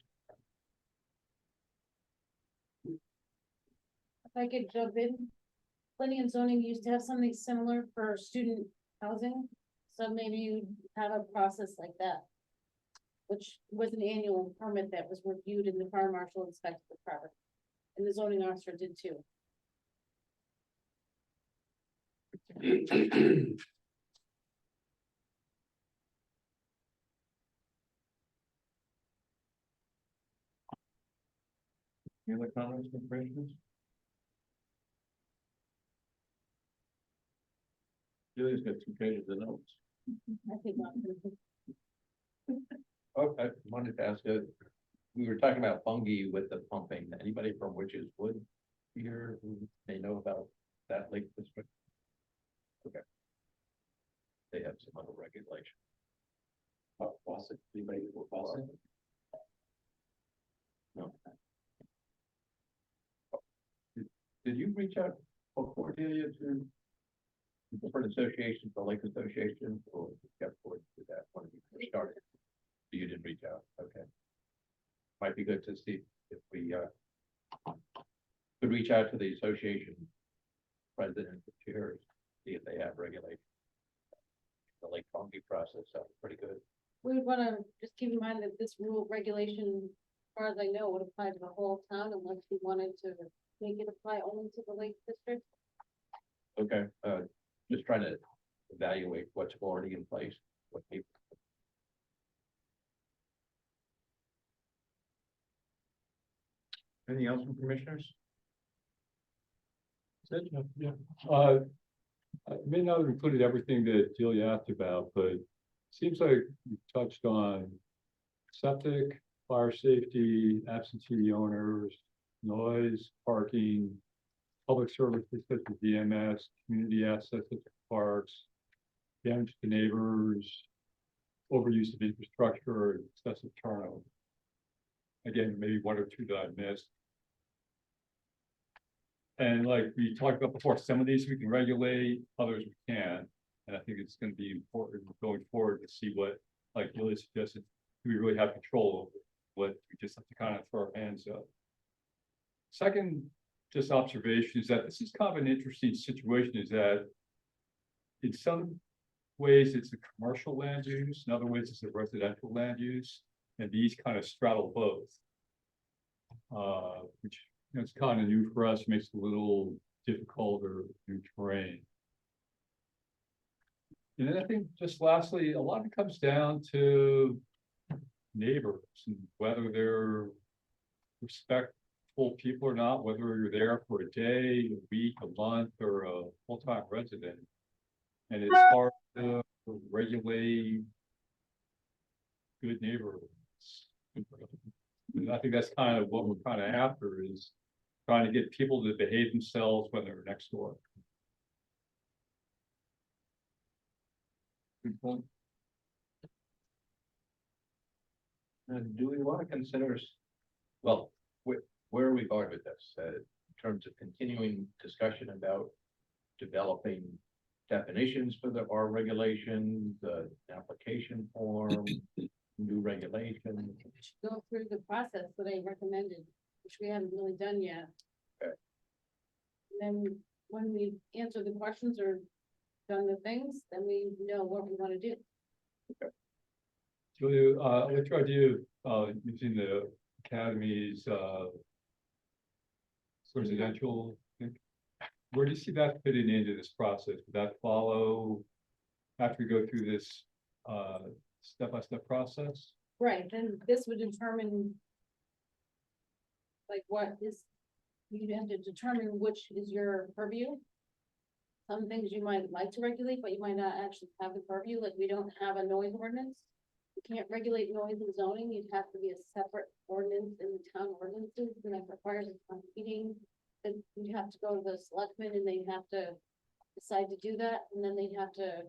If I could jump in, planning and zoning used to have something similar for student housing, so maybe you have a process like that. Which was an annual permit that was reviewed and the fire marshal inspected the property, and the zoning officer did too. Any other comments from commissioners? Julie's got 2 pages of notes. I think not. Oh, I wanted to ask, we were talking about fungi with the pumping. Anybody from Witches Wood here who may know about that lake district? Okay. They have some other regulation. Faucet, anybody for faucet? No. Did you reach out before, Delia, to the different associations, the lake association, or kept forward to that when you first started? You didn't reach out, okay. Might be good to see if we could reach out to the association president or chairs, see if they have regulation. The lake fungi process sounds pretty good. We would wanna just keep in mind that this rule regulation, as far as I know, would apply to the whole town unless we wanted to make it apply only to the lake district. Okay, just trying to evaluate what's already in place, what people. Anything else from commissioners? Yeah, I may not have included everything that Julia asked about, but it seems like we touched on septic, fire safety, absentee owners, noise, parking, public services such as EMS, community assets such as parks, damage to neighbors, overuse of infrastructure, excessive turnover. Again, maybe 1 or 2 that I missed. And like we talked about before, some of these we can regulate, others we can. And I think it's going to be important going forward to see what, like Julie suggested, do we really have control over what we just have to kind of throw our hands up. Second, just observation is that this is kind of an interesting situation, is that in some ways it's a commercial land use, in other ways it's a residential land use, and these kind of straddle both. Which it's kind of new for us, makes it a little difficult or new terrain. And then I think just lastly, a lot of it comes down to neighbors and whether they're respectful full people or not, whether you're there for a day, a week, a month, or a full-time resident. And it's hard to regulate good neighborhoods. And I think that's kind of what we're kind of after, is trying to get people to behave themselves when they're next door. Good point. Do we want to consider, well, where are we going with this, in terms of continuing discussion about developing definitions for our regulations, the application form, new regulations? We should go through the process that I recommended, which we haven't really done yet. Okay. Then when we answer the questions or done the things, then we know what we want to do. Julia, I like your idea of using the academy's residential thing. Where do you see that fitting into this process? Would that follow after we go through this step-by-step process? Right, then this would determine like what is, you have to determine which is your purview. Some things you might like to regulate, but you might not actually have the purview, like we don't have a noise ordinance. You can't regulate noise and zoning, you'd have to be a separate ordinance in the town ordinances, and that requires a town meeting. Then you'd have to go to the selectmen and they'd have to decide to do that, and then they'd have to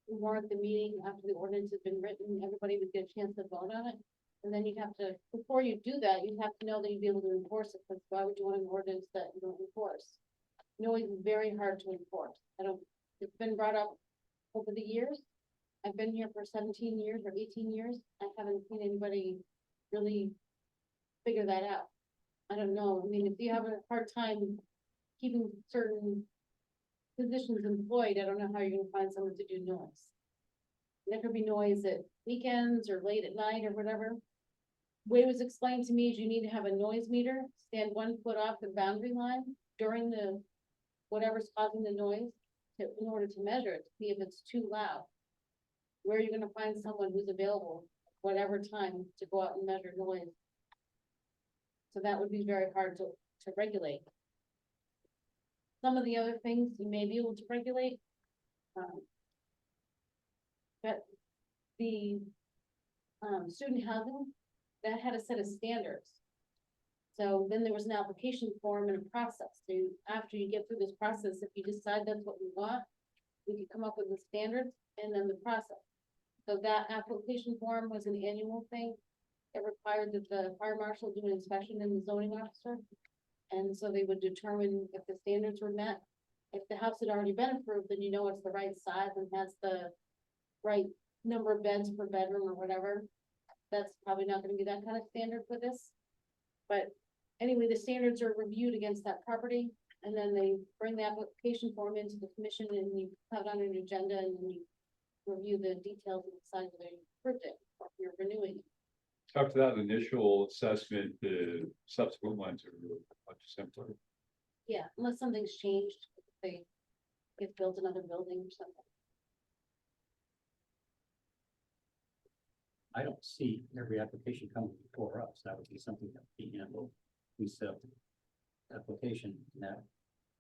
warrant the meeting after the ordinance has been written, everybody would get a chance to vote on it. And then you'd have to, before you do that, you'd have to know that you'd be able to enforce it, because why would you want an ordinance that you don't enforce? Noise is very hard to enforce. It's been brought up over the years. I've been here for 17 years or 18 years. I haven't seen anybody really figure that out. I don't know. I mean, if you have a hard time keeping certain positions employed, I don't know how you're gonna find someone to do noise. There could be noise at weekends or late at night or whatever. Way it was explained to me is you need to have a noise meter, stand 1 foot off the boundary line during the, whatever's causing the noise, in order to measure it, to see if it's too loud. Where are you gonna find someone who's available, whatever time, to go out and measure noise? So that would be very hard to regulate. Some of the other things you may be able to regulate. But the student housing, that had a set of standards. So then there was an application form and a process. So after you get through this process, if you decide that's what we want, we could come up with the standards and then the process. So that application form was an annual thing. It required that the fire marshal do an inspection and the zoning officer. And so they would determine if the standards were met. If the house had already been approved, then you know it's the right size and has the right number of beds per bedroom or whatever. That's probably not gonna be that kind of standard for this. But anyway, the standards are reviewed against that property, and then they bring the application form into the commission and you have it on an agenda and then you review the details and decide whether you approved it or if you're renewing it. After that initial assessment, the subsequent ones are much simpler. Yeah, unless something's changed, if they get built another building or something. I don't see every application coming before us. That would be something that we handle. We set application that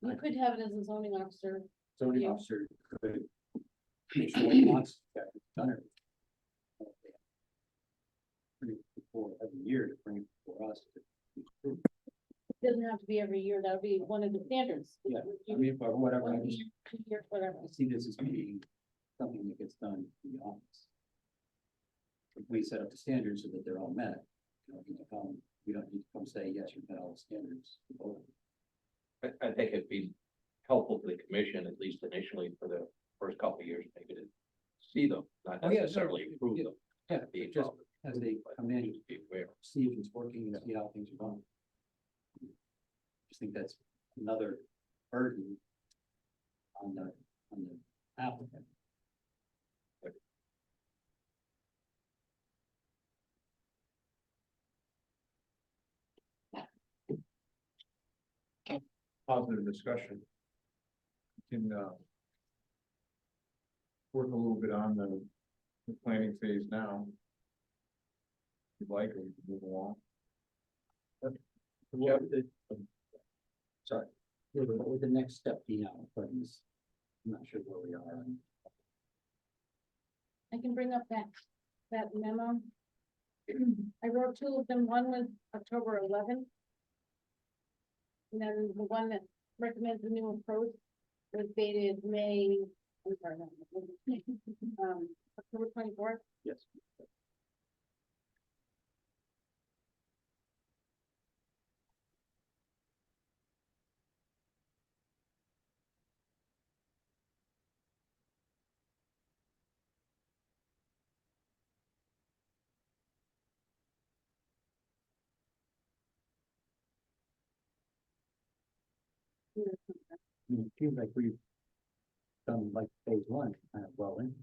You could have it as a zoning officer. zoning Yeah. officer could make sure he wants that done. Bring it before every year to bring it before us. It doesn't have to be every year. That would be one of the standards. Yeah, I mean, for whatever, I 1 just year, 2 years, whatever. I see this as being something that gets done in the office. If we set up the standards so that they're all met, you know, we don't need to come say, yes, you've met all the standards. I think it'd be helpful to the commission, at least initially for the first couple of years, maybe to see them, not Oh, yeah, necessarily sure. approve Yeah. them. Yeah, Be just involved, as they come in, just be aware. see if it's working and see how things are going. Just think that's another burden on the applicant. Positive discussion. Can, work a little bit on the planning phase now. If you'd like, or we can move along. What would sorry, what would the next step be now? But I'm not sure where we are. I can bring up that memo. I wrote two of them. One was October 11th. And then the one that recommends the new approach was dated May, I'm sorry, October 24th. Yes. I mean, it seems like we've done like phase one kind of well in.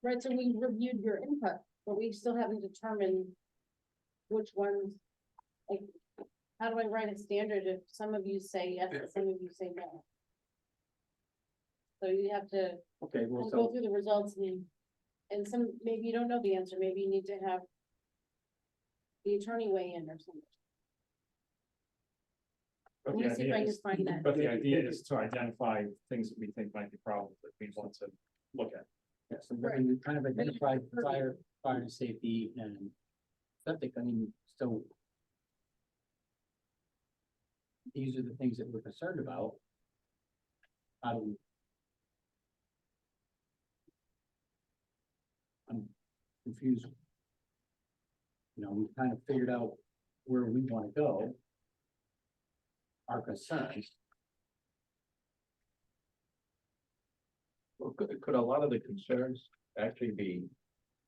Right, so we reviewed your input, but we still haven't determined which ones, like, how do I write a standard if some of you say yes, and some of you say no? So you have to Okay, well, go so, through the results and some, maybe you don't know the answer, maybe you need to have the attorney weigh in or something. But Let the me see if I idea can is, find that. but the idea is to identify things that we think might be problems that we want to look at. yeah, so we kind of identified fire and safety and septic, I mean, so. These are the things that we're concerned about. I'm confused. You know, we've kind of figured out where we want to go. Our concerns. Well, could a lot of the concerns actually be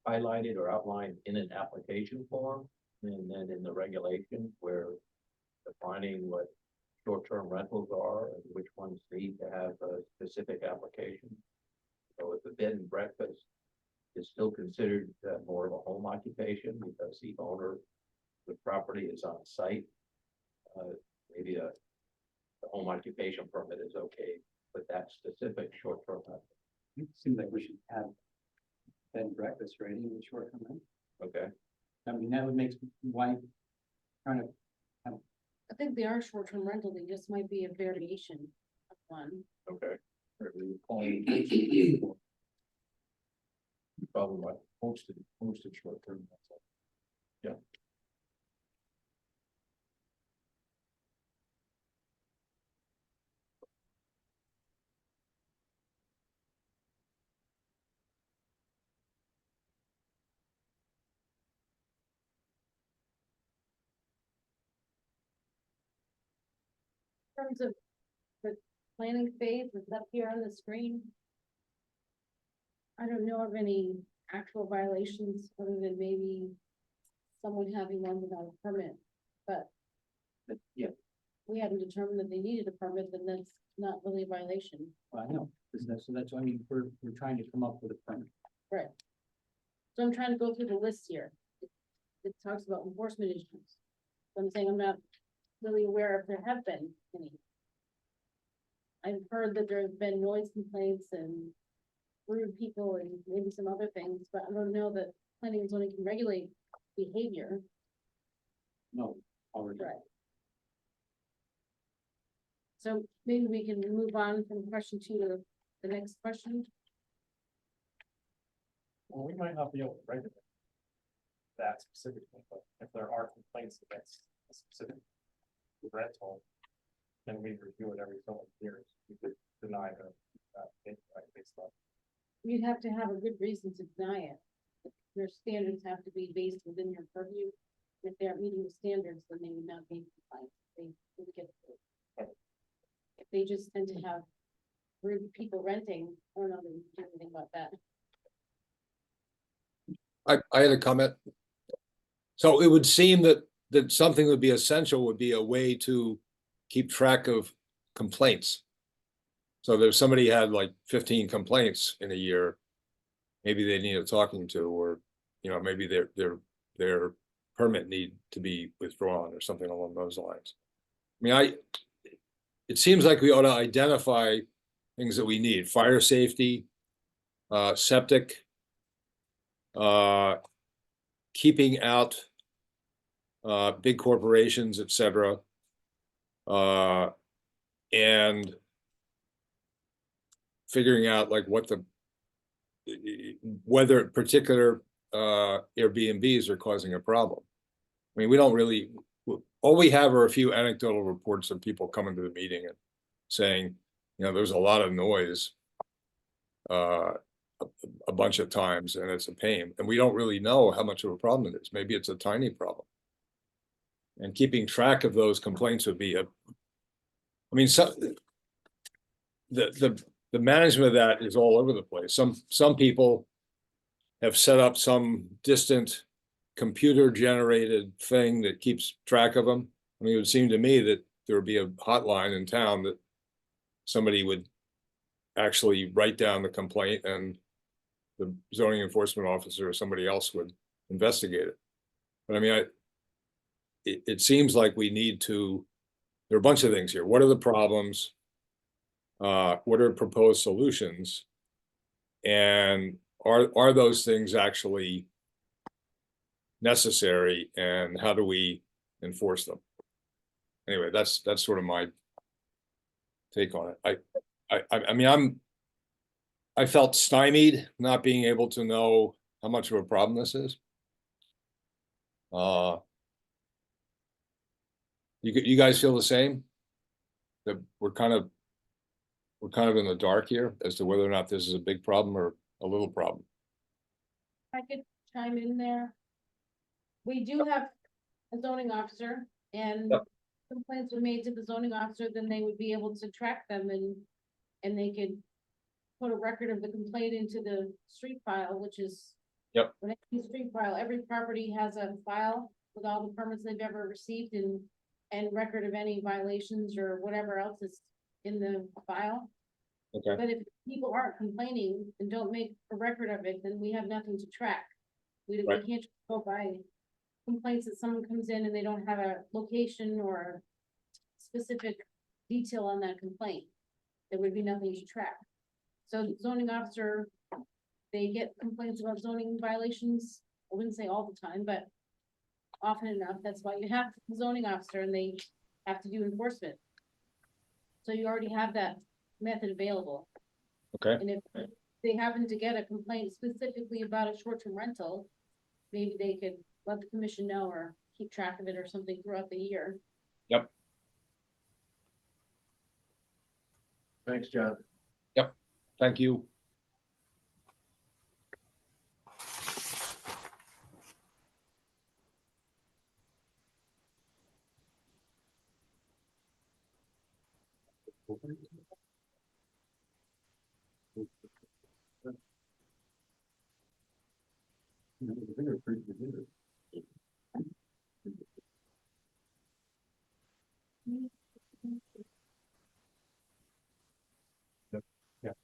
highlighted or outlined in an application form? And then in the regulation where defining what short-term rentals are and which ones need to have a specific application? So if the bed and breakfast is still considered more of a home occupation because the owner of the property is on site, maybe the home occupation permit is okay, but that specific short-term rental. It seems like we should have bed and breakfast rating in short term. Okay, I mean, that would make why kind of I think they are short-term rental, they just might be a variation of one. okay. Probably like posted short-term. That's all. Yeah. In terms of the planning phase, is up here on the screen. I don't know of any actual violations other than maybe someone having one without a permit, but yeah, we hadn't determined that they needed a permit, then that's not really a violation. well, I know, so that's why I mean, we're trying to come up with a permit. Right. So I'm trying to go through the list here. It talks about enforcement issues. So I'm saying I'm not really aware if there have been any. I've heard that there's been noise complaints and rude people and maybe some other things, but I don't know that planning and zoning can regulate behavior. No, already. Right. So maybe we can move on from question 2 to the next question. Well, we might not be able to regulate that specifically, but if there are complaints against a specific rental, then we review it every so many years. We could deny the based on. You'd have to have a good reason to deny it. Your standards have to be based within your purview. If they aren't meeting the standards, then they would not be compliant. They would get through. If they just tend to have rude people renting, I don't know that we can do anything about that. I had a comment. So it would seem that something would be essential would be a way to keep track of complaints. So if somebody had like 15 complaints in a year, maybe they need a talking to, or, you know, maybe their permit need to be withdrawn or something along those lines. I mean, it seems like we ought to identify things that we need: fire safety, septic, keeping out big corporations, et cetera. And figuring out like whether particular Airbnbs are causing a problem. I mean, we don't really, all we have are a few anecdotal reports of people coming to the meeting and saying, you know, there's a lot of noise a bunch of times and it's a pain. And we don't really know how much of a problem it is. Maybe it's a tiny problem. And keeping track of those complaints would be I mean, the management of that is all over the place. Some people have set up some distant computer generated thing that keeps track of them. I mean, it would seem to me that there would be a hotline in town that somebody would actually write down the complaint and the zoning enforcement officer or somebody else would investigate it. But I mean, it seems like we need to, there are a bunch of things here. What are the problems? What are proposed solutions? And are those things actually necessary, and how do we enforce them? Anyway, that's sort of my take on it. I mean, I felt stymied not being able to know how much of a problem this is. You guys feel the same? That we're kind of in the dark here as to whether or not this is a big problem or a little problem. I could chime in there. We do have a zoning officer, and Yep. complaints were made to the zoning officer, then they would be able to track them and they could put a record of the complaint into the street file, which is. Yep. When it's street file, every property has a file with all the permits they've ever received and record of any violations or whatever else is in the file. Okay. But if people aren't complaining and don't make a record of it, then we have nothing to track. We Right. can't just go by complaints that someone comes in and they don't have a location or specific detail on that complaint. There would be nothing to track. So the zoning officer, they get complaints about zoning violations. I wouldn't say all the time, but often enough. That's why you have the zoning officer and they have to do enforcement. So you already have that method available. Okay. And if they happen to get a complaint specifically about a short-term rental, maybe they could let the commission know or keep track of it or something throughout the year. Yep. Thanks, John. Thank you.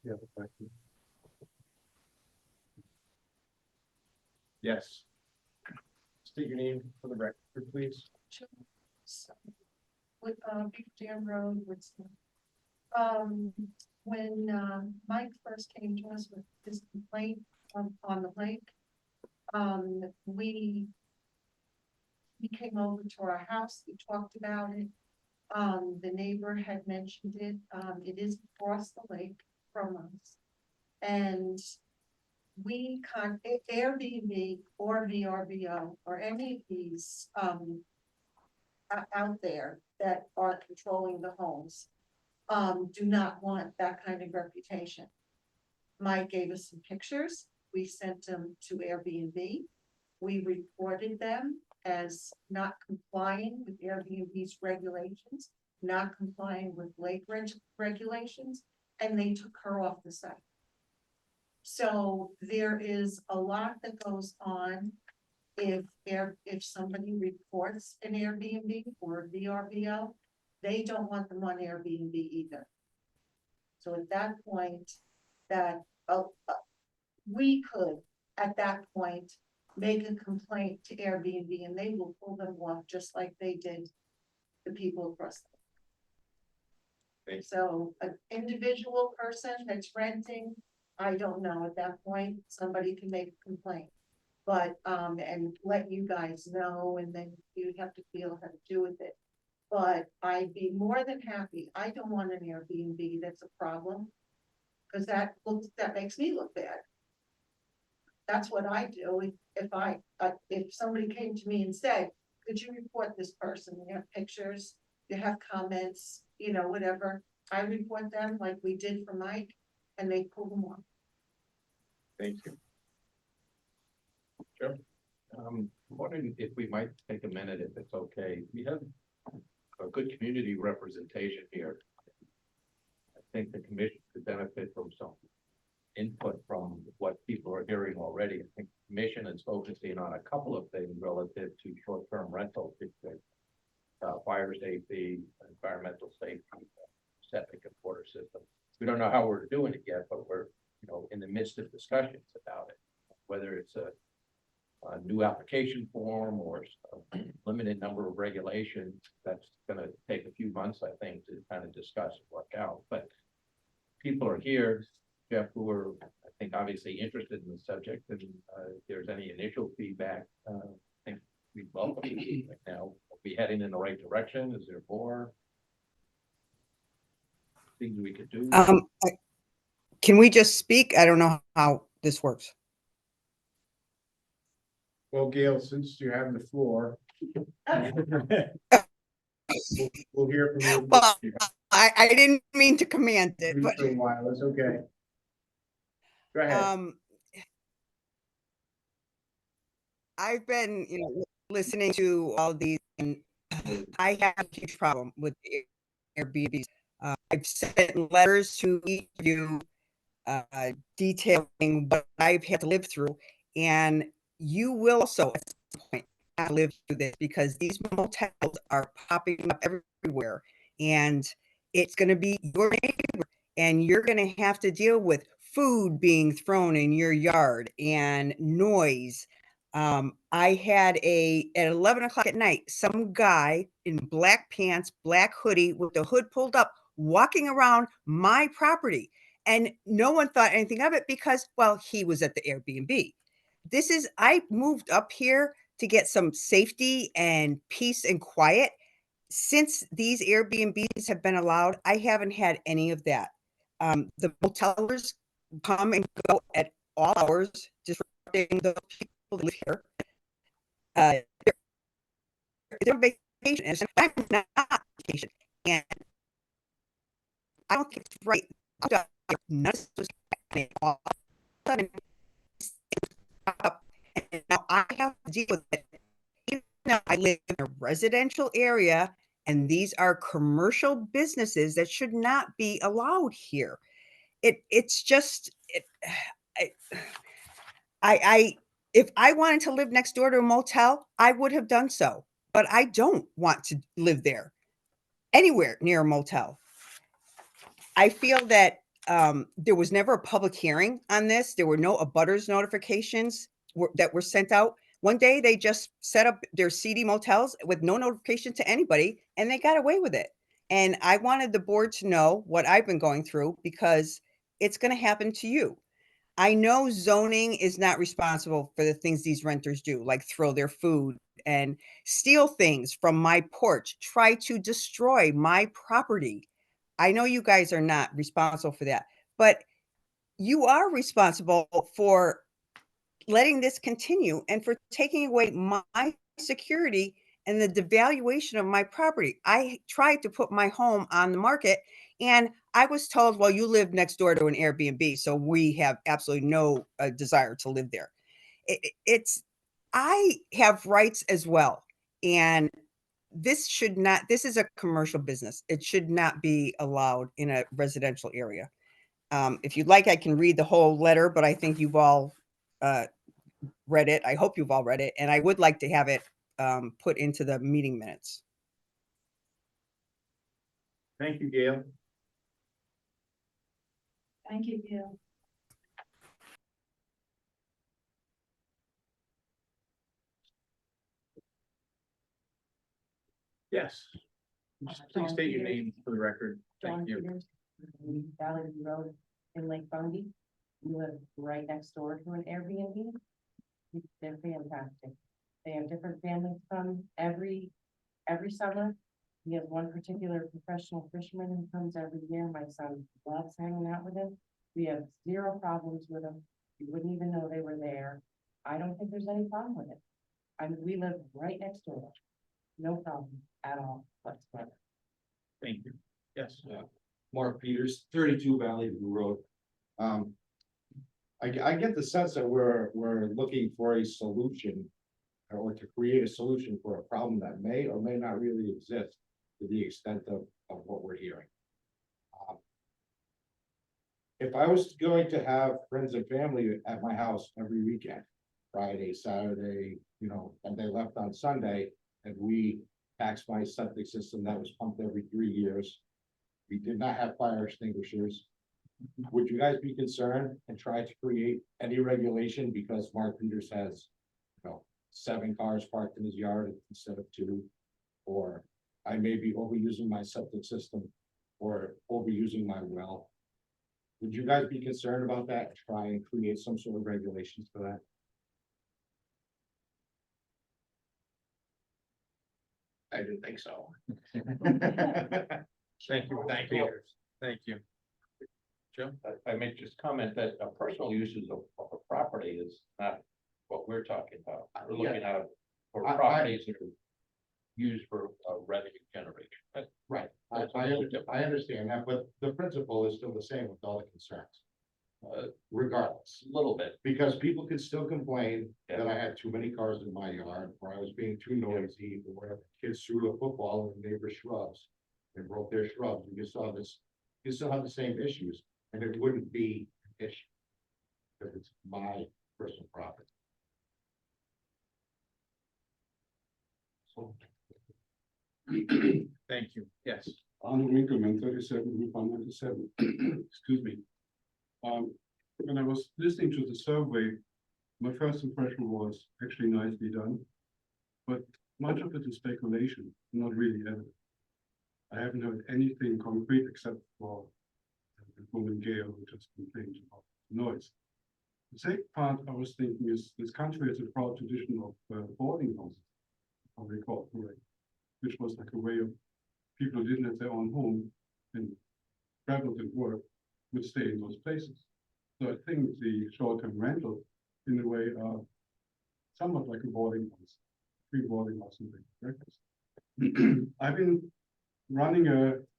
Yeah, thank you. Yes. State your name for the record, please. With, Big Jam Road, when, Mike first came to us with this complaint on the lake, he came over to our house, we talked about it. The neighbor had mentioned it, it is across the lake from us. And we Airbnb or VRBO or any of these, out there that are controlling the homes, do not want that kind of reputation. Mike gave us some pictures, we sent them to Airbnb, we reported them as not complying with Airbnb's regulations, not complying with lake regulations, and they took her off the site. So there is a lot that goes on if somebody reports an Airbnb or a VRBO, they don't want them on Airbnb either. So at that point, we could, at that point, make a complaint to Airbnb and they will pull them off just like they did the people across. So an individual person that's renting, I don't know, at that point, somebody can make a complaint. But, and let you guys know, and then you'd have to feel how to do with it. But I'd be more than happy, I don't want an Airbnb that's a problem. Cause that makes me look bad. That's what I do, if somebody came to me and said, could you report this person, you have pictures, you have comments, you know, whatever. I report them like we did for Mike, and they pull them off. Thank you. I'm wondering if we might take a minute, if it's okay. We have a good community representation here. I think the commission could benefit from some input from what people are hearing already. I think the commission is focusing on a couple of things relative to short-term rentals, fire safety, environmental safety, septic and water system. We don't know how we're doing it yet, but we're, in the midst of discussions about it, whether it's a new application form or a limited number of regulations. That's going to take a few months, I think, to kind of discuss and work out. But people are here, Jeff, who are, I think, obviously interested in the subject. And if there's any initial feedback, I think we welcome it. Now, are we heading in the right direction? Is there more things we could do? Can we just speak? I don't know how this works. Well, Gail, since you're having the floor. We'll hear from you. Well, I didn't mean to command it, but For a while, it's okay. Go ahead. I've been, listening to all these, and I have a huge problem with Airbnbs. I've sent letters to each of you detailing what I've had to live through, and you will also at some point have to live through this, because these motels are popping up everywhere, and it's going to be your neighbor, and you're going to have to deal with food being thrown in your yard and noise. I had at 11 o'clock at night, some guy in black pants, black hoodie with the hood pulled up, walking around my property. And no one thought anything of it because, well, he was at the Airbnb. I moved up here to get some safety and peace and quiet. Since these Airbnbs have been allowed, I haven't had any of that. The motelers come and go at all hours, disrupting the people who live here. They're on vacation, and I'm not on vacation. And I don't think it's right. None of this was happening all of a sudden. And now I have to deal with it. Even though I live in a residential area, and these are commercial businesses that should not be allowed here. It's just, if I wanted to live next door to a motel, I would have done so, but I don't want to live there, anywhere near a motel. I feel that there was never a public hearing on this. There were no abutters notifications that were sent out. One day they just set up their seedy motels with no notification to anybody, and they got away with it. And I wanted the board to know what I've been going through, because it's going to happen to you. I know zoning is not responsible for the things these renters do, like throw their food and steal things from my porch, try to destroy my property. I know you guys are not responsible for that, but you are responsible for letting this continue and for taking away my security and the devaluation of my property. I tried to put my home on the market, and I was told, well, you live next door to an Airbnb, so we have absolutely no desire to live there. I have rights as well. And this is a commercial business. It should not be allowed in a residential area. If you'd like, I can read the whole letter, but I think you've all read it. I hope you've all read it. And I would like to have it put into the meeting minutes. Thank you, Gail. Thank you, Gail. Yes. Just please state your name for the record. John Thank you. Peters, Valley Road in Lake Bundy. We live right next door to an Airbnb. They're fantastic. They have different families come every summer. We have one particular professional fisherman who comes every year. My son loves hanging out with him. We have zero problems with them. You wouldn't even know they were there. I don't think there's any problem with it. I mean, we live right next door. No problem at all whatsoever. Thank you. Yes. Mark Peters, 32 Valley View Road. I get the sense that we're looking for a solution or to create a solution for a problem that may or may not really exist to the extent of what we're hearing. If I was going to have friends and family at my house every weekend, Friday, Saturday, and they left on Sunday, and we taxed my septic system that was pumped every 3 years. We did not have fire extinguishers. Would you guys be concerned and try to create any regulation because Mark Peters has, 7 cars parked in his yard instead of 2? Or I may be overusing my septic system or overusing my well. Would you guys be concerned about that and try and create some sort of regulations for that? I didn't think so. Thank you. Thank you. Thank you. Joe? I may just comment that personal uses of a property is not what we're talking about. We're looking at for properties that are used for revenue generation. Right, I understand that, but the principle is still the same with all the concerns. Regardless, A little bit. because people could still complain that I had too many cars in my yard, or I was being too noisy, or whatever. Kids threw a football in neighbor's shrubs and broke their shrubs. You still have the same issues, and it wouldn't be an issue because it's my personal property. So. Thank you. Yes. Arnold Winkelmann, 37, Route 197. Excuse me. When I was listening to the survey, my first impression was actually nicely done, but much of it is speculation, not really evidence. I haven't heard anything concrete except for the woman Gail who just complained about noise. The second part I was thinking is this country has a proud tradition of boarding houses, how they call it, correct, which was like a way of people who didn't have their own home and traveled and worked would stay in those places. So I think the short-term rental, in a way, are somewhat like a boarding house, free boarding house and breakfast. I've been running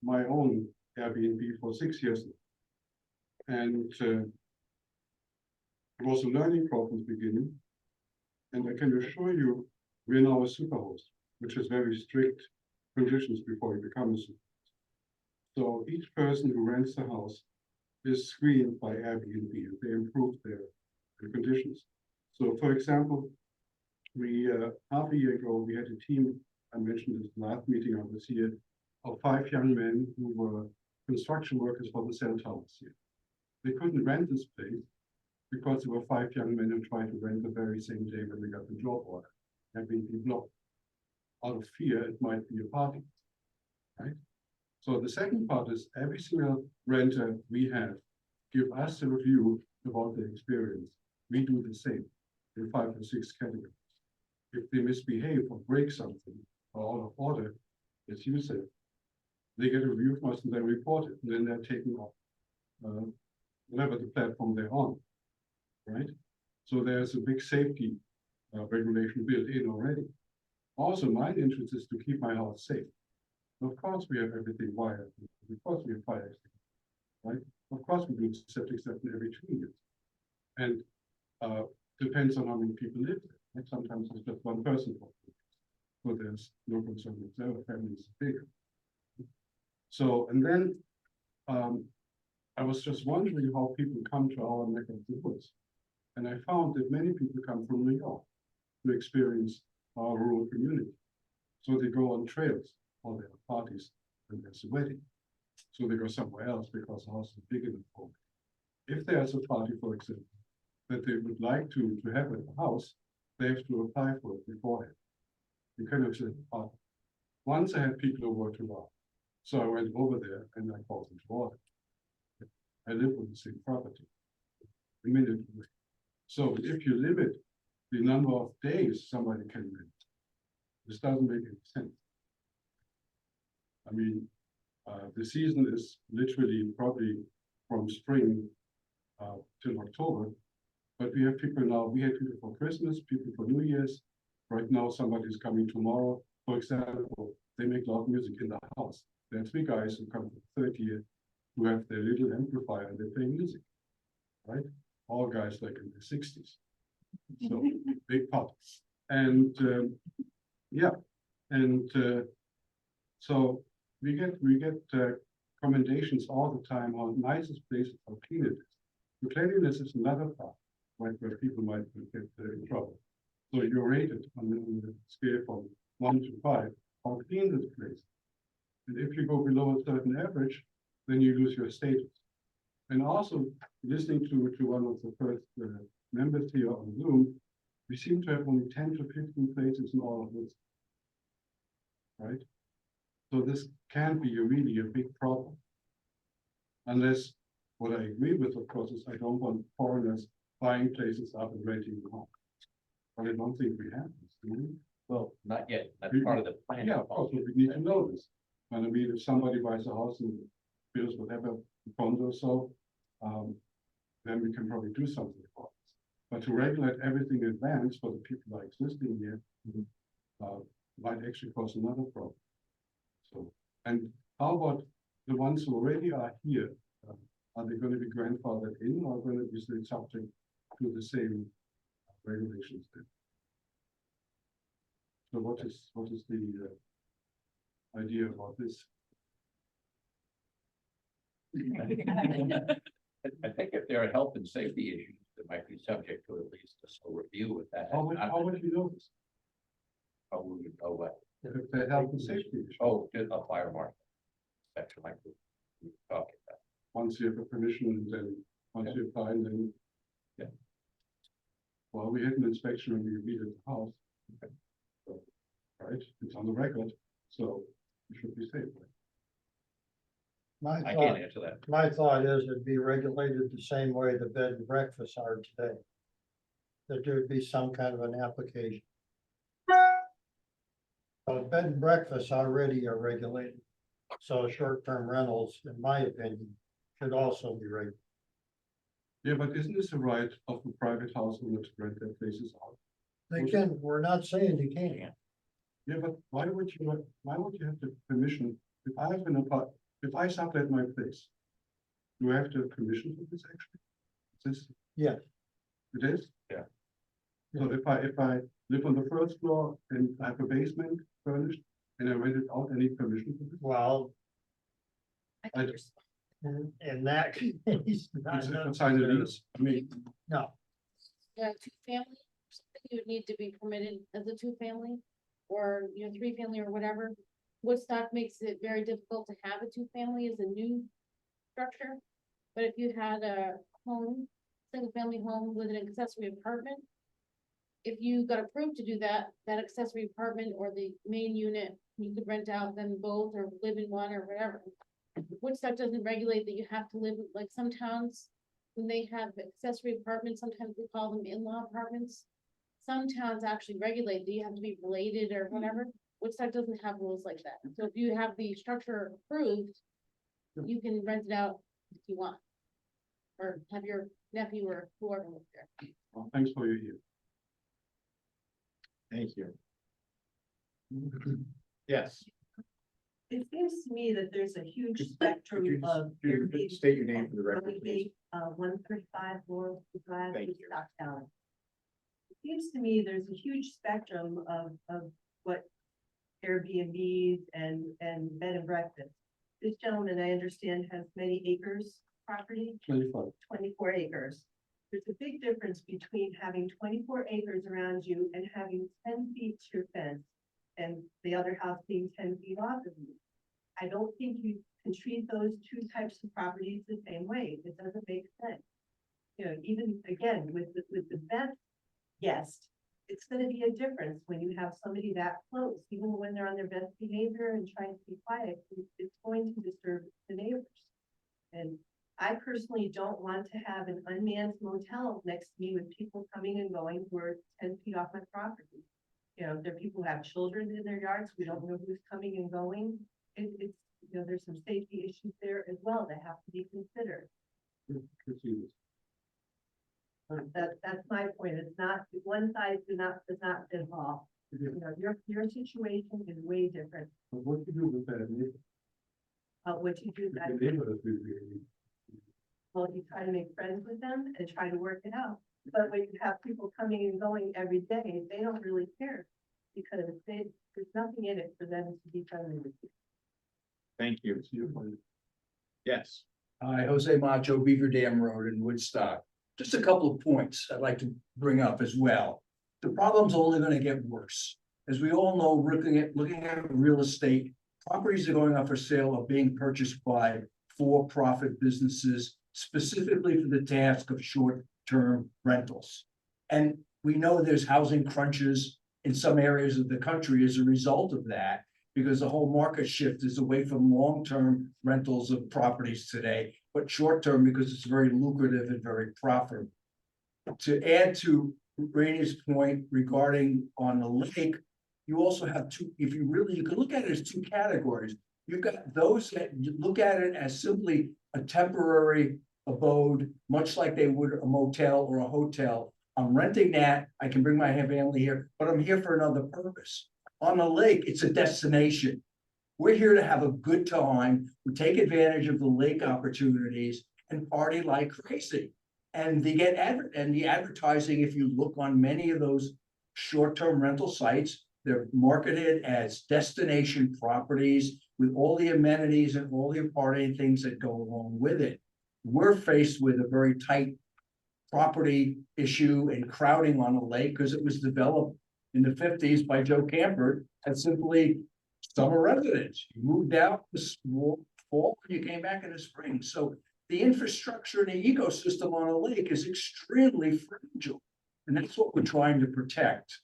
my own Airbnb for 6 years now, and it was a learning curve in the beginning. And I can assure you, we're now a superhost, which is very strict conditions before you become a superhost. So each person who rents the house is screened by Airbnb, and they improve their conditions. So, for example, we half a year ago we had a team. I mentioned this last meeting I was here, of 5 young men who were construction workers for the cell towers here. They couldn't rent this place because there were 5 young men who tried to rent the very same day when they got the job order. Airbnb blocked. Out of fear, it might be a party, right? So the second part is every single renter we have give us a review about their experience. We do the same in 5 or 6 categories. If they misbehave or break something or out of order, as you said, they get a review from us and they report it, and then they're taken off whatever the platform they're on, right? So there's a big safety regulation built in already. Also, my interest is to keep my house safe. Of course, we have everything wired. Of course, we have fire extinguishers, right? Of course, we do septic system every 2 years. And depends on how many people live there. Right? Sometimes it's just one person. So there's no concern with their families bigger. So, and then I was just wondering how people come to our neck of the woods. And I found that many people come from New York to experience our rural community. So they go on trails, or there are parties, and there's a wedding. So they go somewhere else because the house is big enough for them. If there's a party, for example, that they would like to have at the house, they have to apply for it beforehand. You cannot say, oh, once I had people over to law. So I went over there and I called them to order. I live on the same property. A minute away. So if you limit the number of days somebody can rent. This doesn't make any sense. I mean, the season is literally probably from spring till October. But we have people now, we had people for Christmas, people for New Year's. Right now, somebody's coming tomorrow. For example, they make loud music in the house. There are 3 guys who come for 30 years who have their little amplifier and they play music, right? All guys like in their 60s. So big pop. And yeah, and so we get commendations all the time how nice this place is, how clean it is. The cleanliness is another part, right, where people might get in trouble. So you're rated on the scale from 1 to 5, how clean this place. And if you go below a certain average, then you lose your status. And also, listening to one of the first members here on Zoom, we seem to have only 10 to 15 places in all of this. Right? So this can be really a big problem. Unless, what I agree with, of course, is I don't want foreigners buying places up and renting them out. But I don't think we have this, do we? Well, not yet. That's part of the plan. Yeah, of course, but we need to know this. And I mean, if somebody buys a house and builds whatever condo or so, then we can probably do something about this. But to regulate everything in advance for the people that are existing here, might actually cause another problem. So, and how about the ones who already are here? Are they going to be grandfathered in or going to be still subject to the same regulations then? So what is the idea about this? I think if there are health and safety issues, that might be subject to at least a review with that. How would you know this? How would you know what? If they health and safety issue. Oh, just a fire marshal. That's like we were talking about. Once you have a permission, and then once you apply, then. Yeah. Well, we had an inspection when we redid the house. Okay. So, right, it's on the record, so it should be safe. My I thought, can't answer that. my thought is it'd be regulated the same way the bed and breakfasts are today. That there'd be some kind of an application. So bed and breakfasts already are regulated. So short-term rentals, in my opinion, should also be regulated. Yeah, but isn't this a right of the private house owner to rent their places out? They can, we're not saying they can't. Yeah, but why would you have the permission, if I have an apartment, if I sublet my place? Do I have to have permission for this actually? Is this? Yeah. It is? Yeah. So if I live on the first floor and I have a basement furnished and I rent it out, any permission for this? Well, I in that case, not sign a necessarily. lease, I mean, No, Yeah, 2-family, something you would need to be permitted as a 2-family, or, 3-family or whatever. Woodstock makes it very difficult to have a 2-family as a new structure. But if you had a home, single-family home with an accessory apartment, if you got approved to do that, that accessory apartment or the main unit, you could rent out them both or live in one or whatever. Woodstock doesn't regulate that you have to live, like some towns, when they have accessory apartments, sometimes we call them in-law apartments. Some towns actually regulate that you have to be related or whatever. Woodstock doesn't have rules like that. So if you have the structure approved, you can rent it out if you want. Or have your nephew or whoever live there. well, thanks for your ear. Thank you. Yes. It seems to me that there's a huge Could you spectrum just- of. could you just state your name for the record, please? 135 Laurel Drive, Thank you. Woodstock County. It seems to me there's a huge spectrum of what Airbnbs and bed and breakfast. This gentleman, I understand, has many acres property, 24 acres. There's a big difference between having 24 acres around you and having 10 feet to your fence and the other house being 10 feet off of you. I don't think you can treat those 2 types of properties the same way. It doesn't make sense. Even again, with the best guest, it's gonna be a difference when you have somebody that close, even when they're on their best behavior and trying to be quiet, it's going to disturb the neighbors. And I personally don't want to have an unmanned motel next to me with people coming and going who are 10 feet off my property. You know, there are people who have children in their yards, we don't know who's coming and going. It's, you know, there's some safety issues there as well that have to be considered. That's my point, it's not, one size does not fit all. You know, your situation is way different. But what you do with that neighbor? What you do, that, The neighbor is really- well, you try to make friends with them and try to work it out. But when you have people coming and going every day, they don't really care. Because there's nothing in it for them to be friendly with you. Thank you. Yes. Hi, Jose Macho, Beaver Dam Road in Woodstock. Just a couple of points I'd like to bring up as well. The problem's only gonna get worse. As we all know, looking at real estate, properties are going up for sale or being purchased by for-profit businesses, specifically for the task of short-term rentals. And we know there's housing crunches in some areas of the country as a result of that, because the whole market shift is away from long-term rentals of properties today, but short-term because it's very lucrative and very profitable. To add to Rainey's point regarding on the lake, you also have two, if you really, you can look at it as two categories. You've got those that look at it as simply a temporary abode, much like they would a motel or a hotel. I'm renting that, I can bring my family here, but I'm here for another purpose. On the lake, it's a destination. We're here to have a good time, we take advantage of the lake opportunities and party like crazy. And they get the advertising, if you look on many of those short-term rental sites, they're marketed as destination properties with all the amenities and all the party things that go along with it. We're faced with a very tight property issue and crowding on the lake because it was developed in the 50s by Joe Campert as simply summer residence. You moved out this fall, you came back in the spring. So the infrastructure and the ecosystem on a lake is extremely fragile. And that's what we're trying to protect.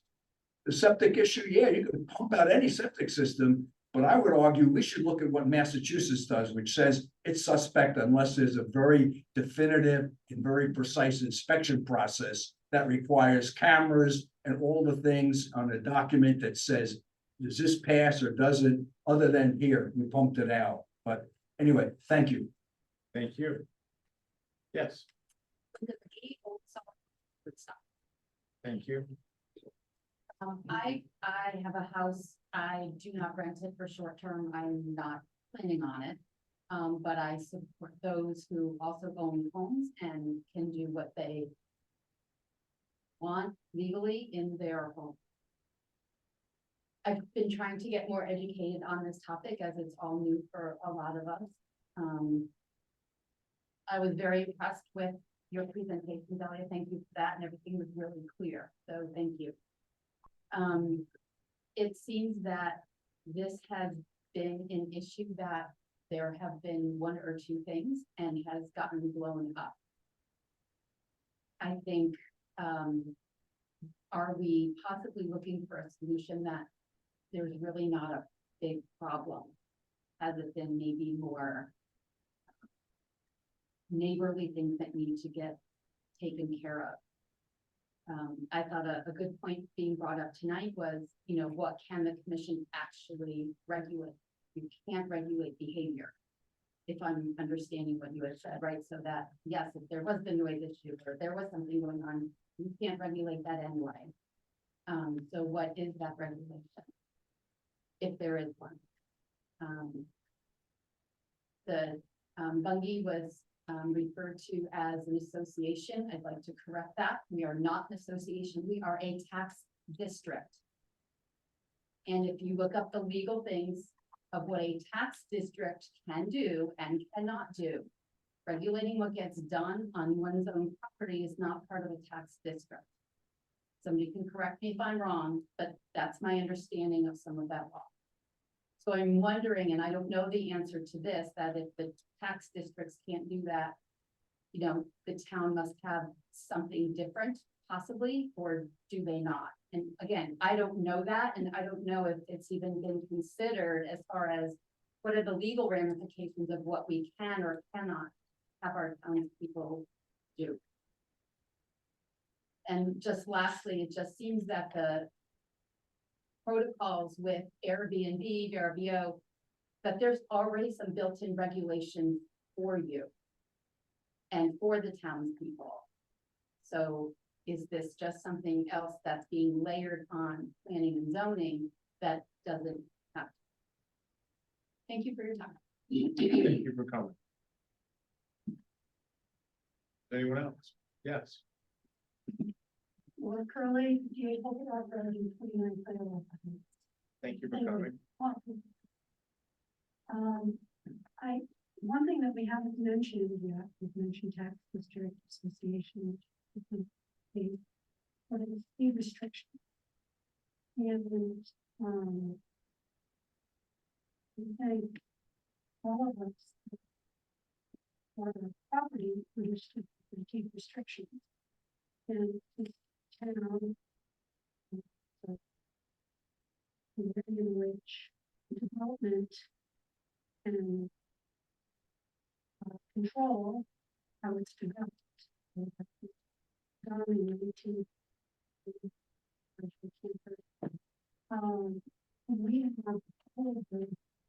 The septic issue, yeah, you can pump out any septic system, but I would argue we should look at what Massachusetts does, which says it's suspect unless there's a very definitive and very precise inspection process that requires cameras and all the things on a document that says, does this pass or doesn't, other than here, we pumped it out. But anyway, thank you. Thank you. Yes, thank you. I have a house, I do not rent it for short term, I'm not planning on it. But I support those who also own homes and can do what they want legally in their home. I've been trying to get more educated on this topic as it's all new for a lot of us. I was very impressed with your presentation, Delia. Thank you for that, and everything was really clear, so thank you. It seems that this has been an issue that there have been one or two things and has gotten blown up. I think, are we possibly looking for a solution that there's really not a big problem? Has it been maybe more neighborly things that need to get taken care of? I thought a good point being brought up tonight was, you know, what can the commission actually regulate? You can't regulate behavior, if I'm understanding what you had said, right? So that, yes, if there was the noise issue or there was something going on, you can't regulate that anyway. So what is that regulation? If there is one. The Bungie was referred to as an association. I'd like to correct that. We are not an association. We are a tax district. And if you look up the legal things of what a tax district can do and cannot do, regulating what gets done on one's own property is not part of a tax district. Somebody can correct me if I'm wrong, but that's my understanding of some of that law. So I'm wondering, and I don't know the answer to this, that if the tax districts can't do that, you know, the town must have something different possibly, or do they not? And again, I don't know that, and I don't know if it's even been considered as far as what are the legal ramifications of what we can or cannot have our townspeople do. And just lastly, it just seems that the protocols with Airbnb, VRBO, that there's already some built-in regulations for you and for the townspeople. So is this just something else that's being layered on planning and zoning that doesn't have? Thank you for your time. Thank you for coming. Anyone else? Yes. Or Curly, Thank you for coming. One thing that we haven't mentioned yet, we've mentioned tax district association, but it's fee restriction. And, I think all of us, for the property, we should keep restrictions. And this town, the way in which development and control how it's developed. Done in the 18th. We have all the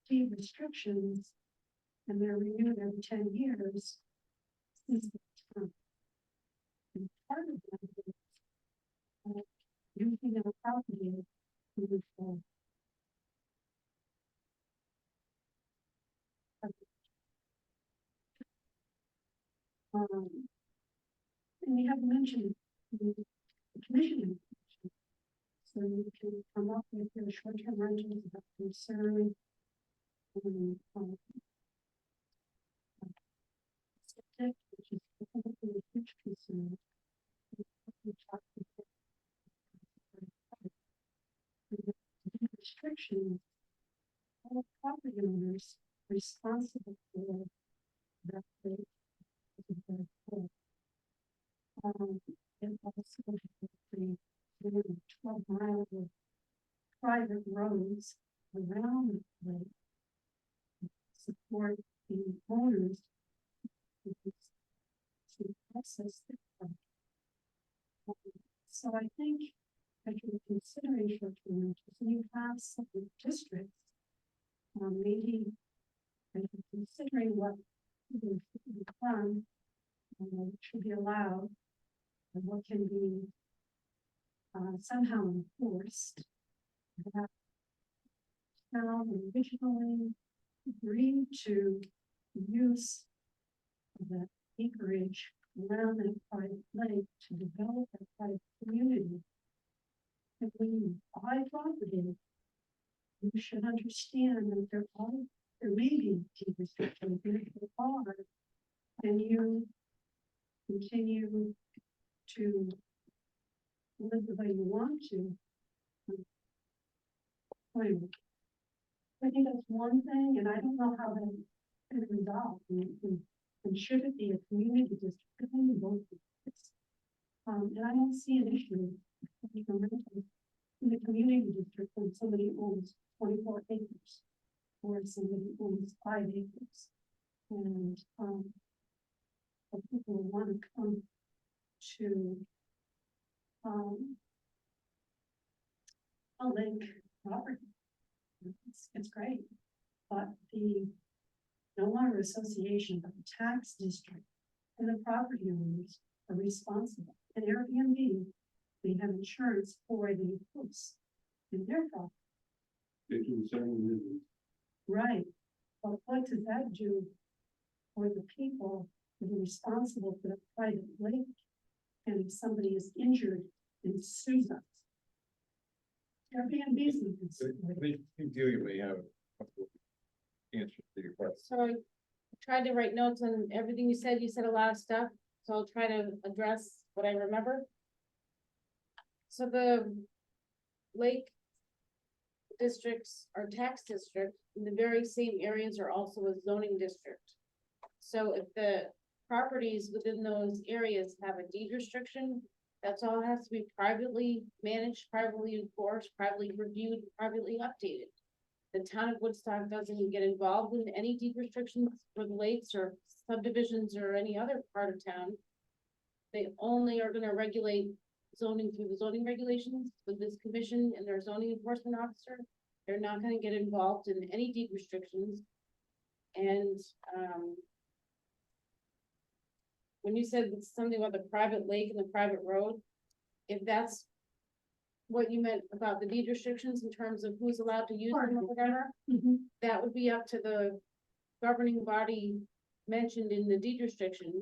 fee restrictions, and they're renewed every 10 years. Since the time. And part of that is using our property to move forward. And we have mentioned the commission. So you can come up with your short-term rentals that concern. Septic, which is definitely a huge concern. Restrictions, all property owners responsible for that. And also the 12 miles of private roads around the lake support the owners to access the park. So I think that you're considering short-term rentals, and you have some districts, maybe considering what should be done, should be allowed, and what can be somehow enforced. That town originally agreed to use the acreage around that private lake to develop that private community. If we buy property, you should understand that there may be deed restrictions, if there are, and you continue to live the way you want to. I think that's one thing, and I don't know how that can resolve. And should it be a community district? And I don't see an issue in the community district when somebody owns 24 acres or somebody owns 5 acres. And people want to come to a lake property. It's great, but the no longer association, but the tax district and the property owners are responsible. And Airbnb, they have insurance for the hosts in their property. Right, but what does that do for the people that are responsible for the private lake? And if somebody is injured and sues us, Airbnb is Delia may have a couple of answers to your question. So I tried to write notes on everything you said. You said a lot of stuff, so I'll try to address what I remember. So the lake districts are tax district, in the very same areas are also a zoning district. So if the properties within those areas have a deed restriction, that's all has to be privately managed, privately enforced, privately reviewed, privately updated. the town of Woodstock doesn't get involved in any deed restrictions for the lakes or subdivisions or any other part of town. They only are gonna regulate zoning through the zoning regulations with this commission and their zoning enforcement officer. They're not gonna get involved in any deed restrictions. And, when you said something about the private lake and the private road, if that's what you meant about the deed restrictions in terms of who's allowed to use them or whatever, that would be up to the governing body mentioned in the deed restriction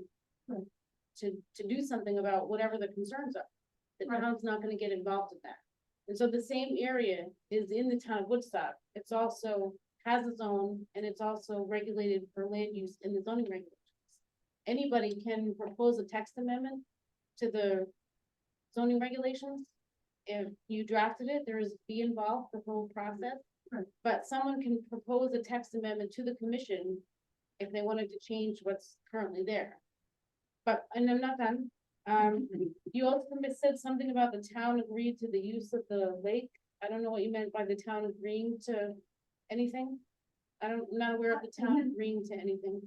to do something about whatever the concerns are. The town's not gonna get involved in that. And so the same area is in the town of Woodstock. It's also has a zone and it's also regulated for land use in the zoning regulations. Anybody can propose a text amendment to the zoning regulations. If you drafted it, there is a fee involved, the whole process. But someone can propose a text amendment to the commission if they wanted to change what's currently there. But, and I'm not done. You also said something about the town agreed to the use of the lake. I don't know what you meant by the town agreeing to anything. I'm not aware of the town agreeing to anything.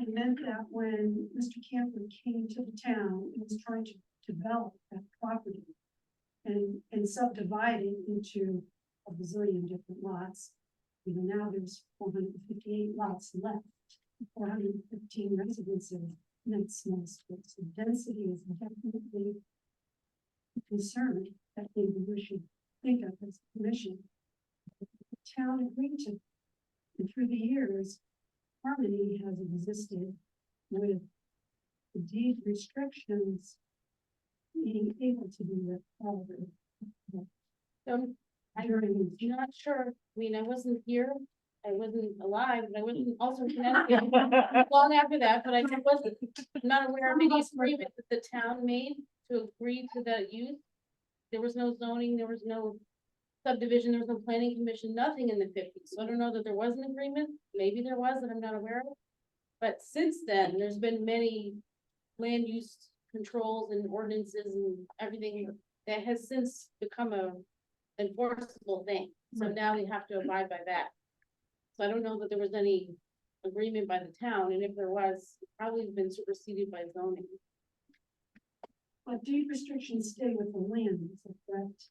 I meant that when Mr. Camper came to the town and was trying to develop that property and subdivide it into a bazillion different lots. You know, now there's 458 lots left, 415 residences, and that's small splits. So density is definitely a concern that maybe we should think of as a commission. The town agreed to, and through the years, harmony has existed with the deed restrictions being able to be with all the. I'm not sure, I mean, I wasn't here, I wasn't alive, and I wasn't also connected long after that, but I wasn't, not aware of any agreement that the town made to agree to that use. There was no zoning, there was no subdivision, there was no planning commission, nothing in the fifties, so I don't know that there was an agreement, maybe there was, that I'm not aware of. But since then, there's been many land use controls and ordinances and everything that has since become a enforceable thing, so now we have to abide by that. So I don't know that there was any agreement by the town, and if there was, it's probably been superseded by zoning. But deed restrictions stay with the land, is that correct?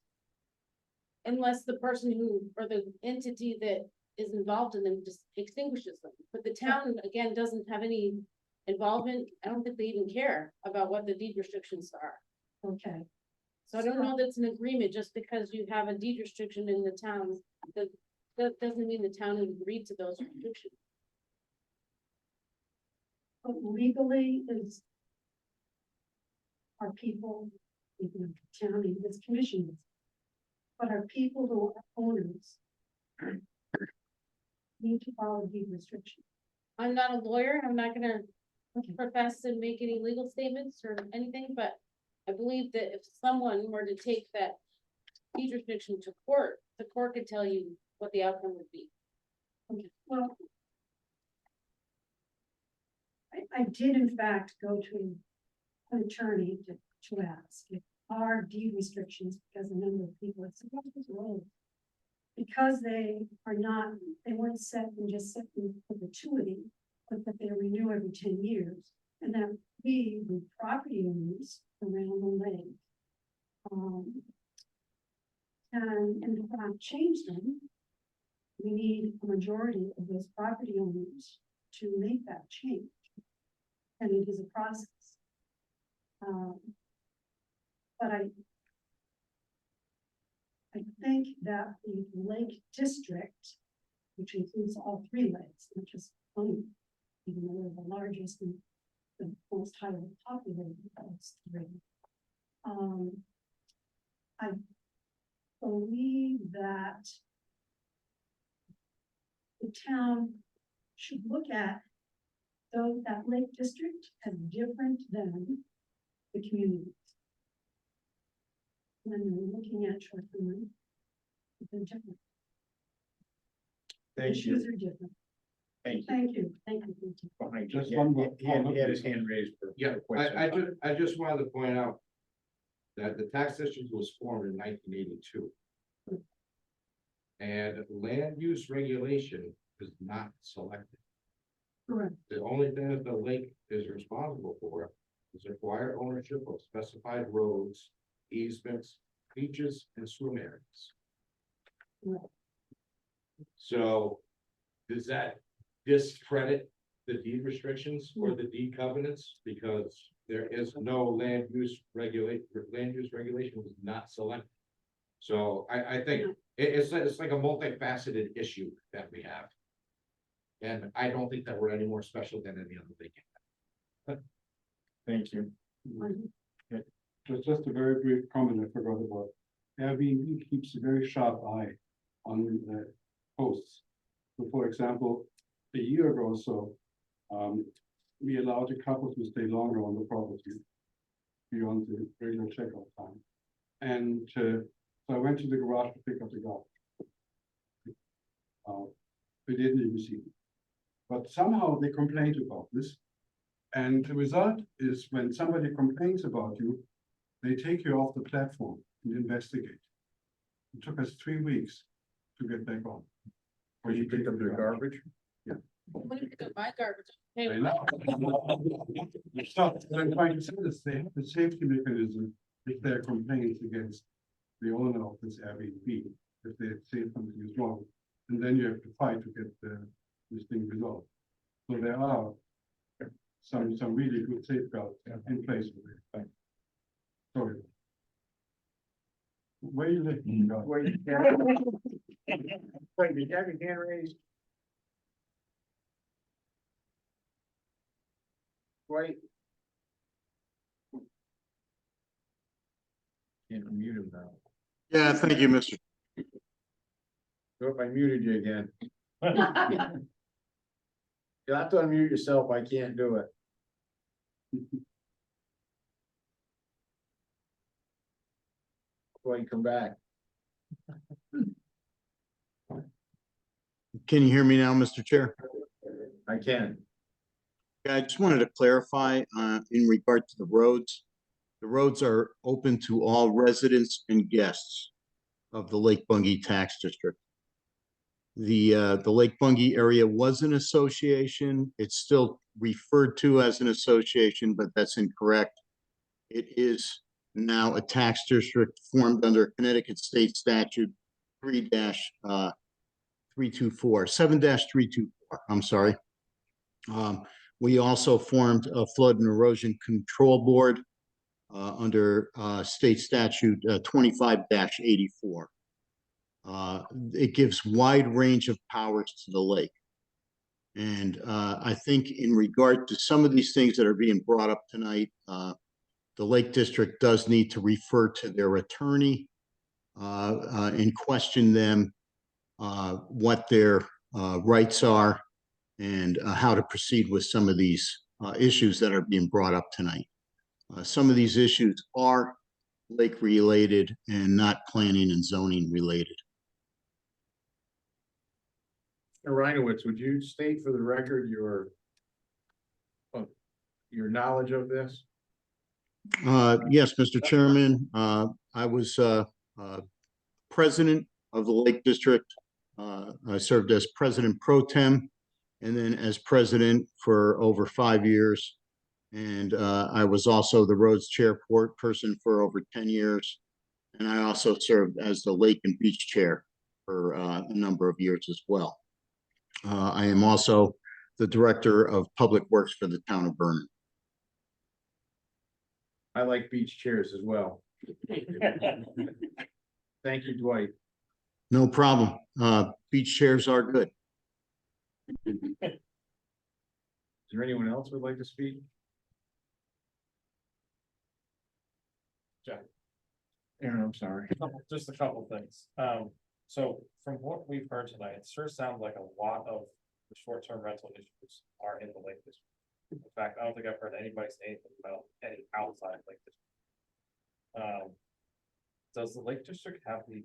Unless the person who, or the entity that is involved in them just extinguishes them, but the town, again, doesn't have any involvement. I don't think they even care about what the deed restrictions are. Okay. So I don't know that's an agreement, just because you have a deed restriction in the town, that doesn't mean the town has agreed to those restrictions. But legally is. Are people, even the town, in this commission, but are people who are owners need to follow deed restrictions? I'm not a lawyer, I'm not gonna profess to make any legal statements or anything, but I believe that if someone were to take that deed restriction to court, the court could tell you what the outcome would be. Okay, well. I did in fact go to an attorney to ask if our deed restrictions, because a number of people have said, "What is wrong?" Because they are not, they weren't set and just set in perpetuity, but that they renew every 10 years. And that we, the property owners around the lake, and if not change them, we need a majority of those property owners to make that change. And it is a process. But I think that the Lake District, which includes all three lakes, not just one, even though we're the largest and the most highly populated of those three. I believe that the town should look at that Lake District as different than the communities. When we're looking at short-term, they're different. Thank you. Issues are different. Thank you. Thank you, thank you. Behind Just you. one more- He had his hand raised for. Yeah, for quite some time. I just wanted to point out that the tax district was formed in 1982. And land use regulation is not selected. Correct. The only thing that the lake is responsible for is required ownership of specified roads, easements, beaches, and swim areas. Right. So does that discredit the deed restrictions or the deed covenants? Because there is no land use regulation was not selected. So I think it's like a multifaceted issue that we have. And I don't think that we're any more special than any other lake. Thank you. Just a very brief comment I forgot about. Airbnb keeps a very sharp eye on posts. So for example, a year ago or so, we allowed a couple to stay longer on the property beyond the regular checkout time. And so I went to the garage to pick up the garbage. We didn't even see it. But somehow they complained about this. And the result is when somebody complains about you, they take you off the platform and investigate. It took us 3 weeks to get back on. Or you picked up your garbage? Yeah. When you pick up my garbage. Hey, I know. So, what I'm trying to say is they have a safety mechanism if there are complaints against the owner of this Airbnb, if they say something is wrong, and then you have to fight to get this thing resolved. So there are some really good safeguards in place with it. Thanks. Sorry. Where you live? Wait, did you have your hand raised? Wait. Can't unmute him now. Yeah, thank you, Mr. So if I muted you again. You'll have to unmute yourself. I can't do it. Go ahead and come back. Can you hear me now, Mr. Chair? I can. Yeah, I just wanted to clarify in regard to the roads. The roads are open to all residents and guests of the Lake Bungay Tax District. The Lake Bungay area was an association. It's still referred to as an association, but that's incorrect. It is now a tax district formed under Connecticut State Statute 7-324, I'm sorry. We also formed a flood and erosion control board under state statute 25-84. It gives wide range of powers to the lake. And I think in regard to some of these things that are being brought up tonight, the Lake District does need to refer to their attorney and question them what their rights are and how to proceed with some of these issues that are being brought up tonight. Some of these issues are lake related and not planning and zoning related. Reinowitz, would you state for the record your knowledge of this? Yes, Mr. Chairman, I was president of the Lake District. I served as president pro tem and then as president for over 5 years. And I was also the roads chairperson for over 10 years. And I also served as the lake and beach chair for a number of years as well. I am also the director of public works for the town of Vernon. I like beach chairs as well. Thank you, Dwight. No problem. Beach chairs are good. Is there anyone else who would like to speak? Jack. Aaron, I'm sorry. Just a couple things. So from what we've heard tonight, it sure sounds like a lot of the short-term rental issues are in the Lake District. In fact, I don't think I've heard anybody say anything about any outside Lake District. Does the Lake District have the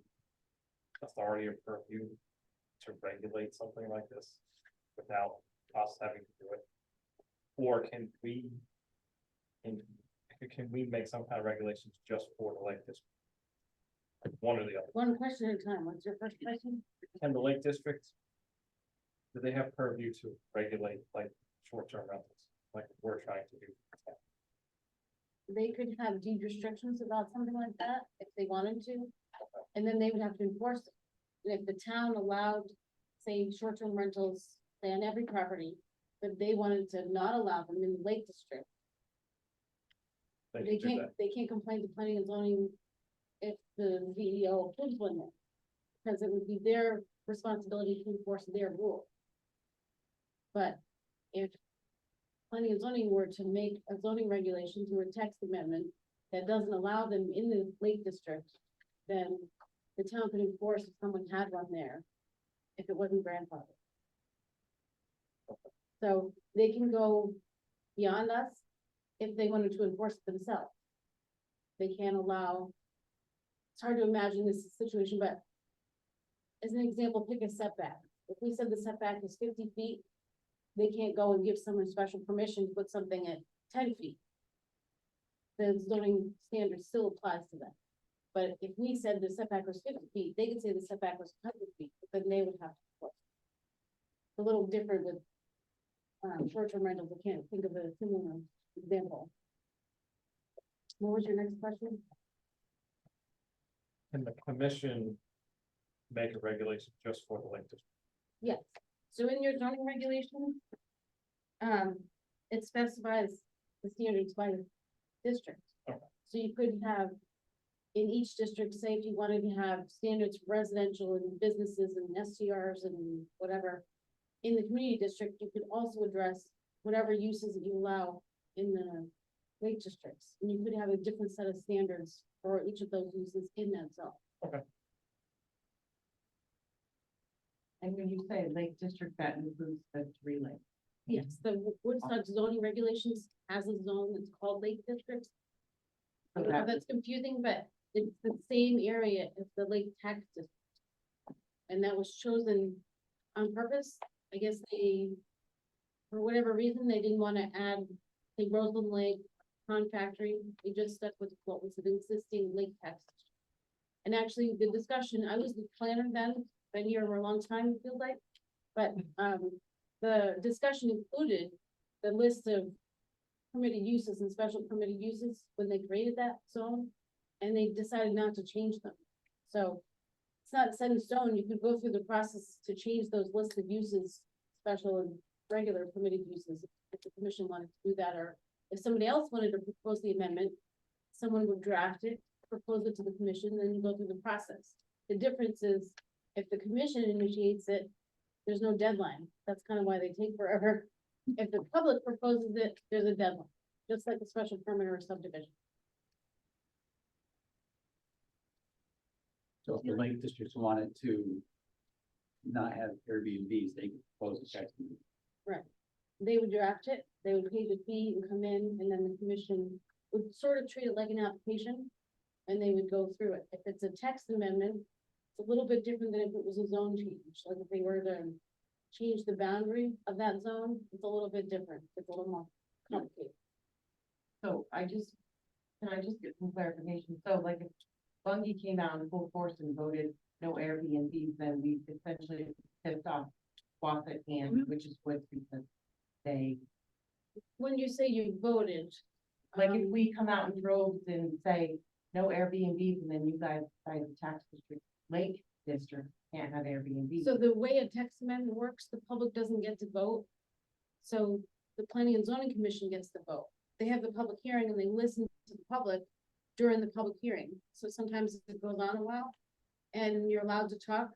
authority or purview to regulate something like this without us having to do it? Or can we make some kind of regulations just for the Lake District? one or the other. One question at a time. What's your first question? Can the Lake District? Do they have purview to regulate like short-term rentals, like we're trying to do? They could have deed restrictions about something like that if they wanted to, and then they would have to enforce it. And if the town allowed, say, short-term rentals, say on every property, but they wanted to not allow them in the Lake District, They can do that. they can't complain to planning and zoning if the VEO approves one there. Because it would be their responsibility to enforce their rule. But if planning and zoning were to make a zoning regulation through a text amendment that doesn't allow them in the Lake District, then the town could enforce if someone had one there, if it wasn't grandfathered. So they can go beyond us if they wanted to enforce it themselves. They can't allow, it's hard to imagine this situation, but as an example, pick a setback. If we said the setback is 50 feet, they can't go and give someone special permission to put something at 10 feet. The zoning standard still applies to them. But if we said the setback was 50 feet, they could say the setback was 100 feet, but then they would have to enforce. A little different with short-term rentals. I can't think of a similar example. What was your next question? Can the commission make a regulation just for the Lake District? Yes, so in your zoning regulations, it specifies the standards by the district. Okay. So you could have, in each district, say if you wanted to have standards for residential and businesses and STRs and whatever. In the community district, you could also address whatever uses that you allow in the lake districts. And you could have a different set of standards for each of those uses in that zone. And when you say Lake District, that includes the 3 lakes. Yes, the Woodstock zoning regulations has a zone that's called Lake District. I So don't know if that- that's confusing, but it's the same area as the Lake Tax District. And that was chosen on purpose. I guess they, for whatever reason, they didn't want to add the Roseland Lake Pond Factory. They just stuck with what was an existing Lake Tax District. And actually, the discussion, I was the planner then, been here for a long time, it feels like. But the discussion included the list of permitted uses and special permitted uses when they created that zone. And they decided not to change them. So it's not set in stone. You could go through the process to change those lists of uses, special and regular permitted uses, if the commission wanted to do that, or if somebody else wanted to propose the amendment, someone would draft it, propose it to the commission, then you go through the process. The difference is, if the commission initiates it, there's no deadline. That's kind of why they take forever. If the public proposes it, there's a deadline, just like a special permit or a subdivision. So if the Lake Districts wanted to not have Airbnbs, they could propose a text. Right. They would draft it, they would pay the fee and come in, and then the commission would sort of treat it like an application. And they would go through it. If it's a text amendment, it's a little bit different than if it was a zone change. Like if they were to change the boundary of that zone, it's a little bit different. It's a little more complicated. So can I just get some clarification? So like if Bungie came out in full force and voted no Airbnbs, then we essentially pissed off Fawcett and which is what, because they, When you say you voted, like if we come out in droves and say no Airbnbs, and then you guys, the tax district, Lake District can't have Airbnbs. so the way a text amendment works, the public doesn't get to vote. So the Planning and Zoning Commission gets to vote. They have the public hearing and they listen to the public during the public hearing. So sometimes it goes on a while and you're allowed to talk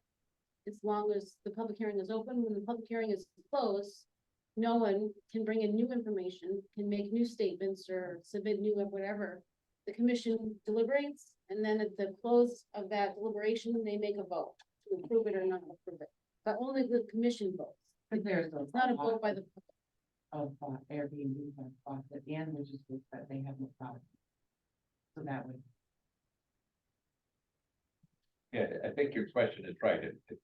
as long as the public hearing is open. When the public hearing is closed, no one can bring in new information, can make new statements or submit new whatever. The commission deliberates, and then at the close of that deliberation, they make a vote to approve it or not approve it. But only the commission votes. But there's It's not a vote by the public. of Airbnb and Fawcett and which is that they have no problem. So that would. Yeah, I think your question is right. If the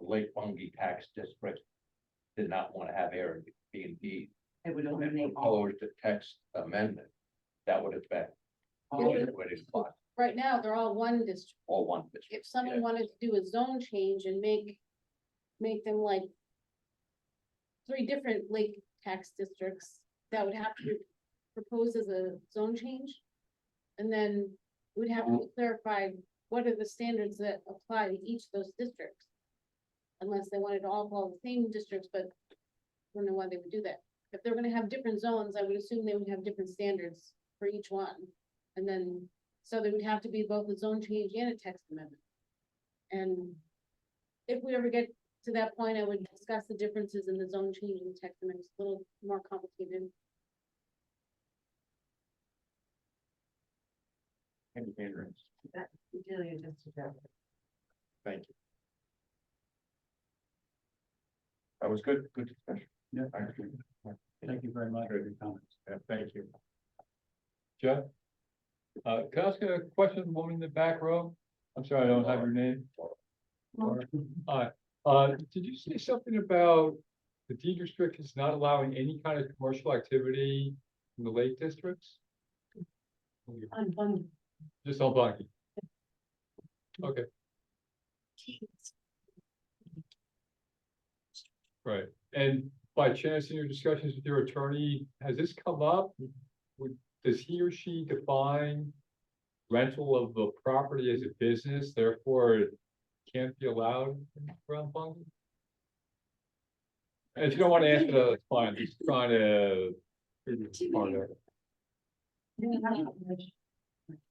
Lake Bungie Tax District did not want to have Airbnb, It would and eliminate all. proposed a text amendment, that would affect. all everybody in Boston. right now, they're all one district. All one district. If someone yeah. wanted to do a zone change and make them like 3 different lake tax districts, that would have to be proposed as a zone change. And then we'd have to clarify what are the standards that apply to each of those districts. Unless they wanted to all follow the same districts, but I don't know why they would do that. If they're gonna have different zones, I would assume they would have different standards for each one. And then, so there would have to be both a zone change and a text amendment. And if we ever get to that point, I would discuss the differences in the zone change and text amendments, a little more complicated. Any hindrance? Delia just suggested. Thank you. That was good discussion. Yeah. Thank you very much for your comments. Yeah, thank you. Jeff? Can I ask a question, of the woman in the back row? I'm sorry, I don't have your name. Hi, did you say something about the deed restriction is not allowing any kind of commercial activity in the lake districts? On Bundy. Just on Bunky? Okay, right. And by chance in your discussions with your attorney, has this come up? Does he or she define rental of the property as a business, therefore it can't be allowed around Bunky? And if you don't want to answer that, it's fine, I'm just trying to. Part of it.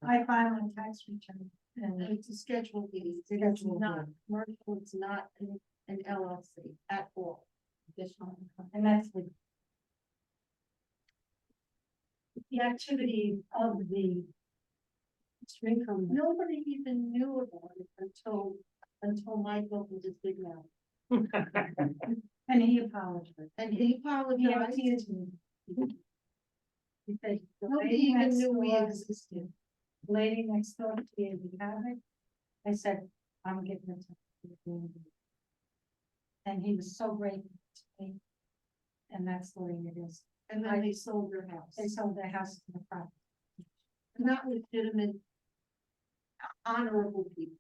I file a tax return And and it's a Schedule B, it's Schedule not B. commercial, it's not an LLC at all. additional income, and that's the activity of the income. Nobody even knew about it until Michael was his big mouth. And he apologized. And he apologized. He accused me. He said, the Nobody lady even next knew we door, existed. lady next door to you, you have it? I said, I'm giving it to you. And he was so grateful to me. And that's the way it is. And then they sold their house. They sold their house to the property. Not legitimate, honorable people.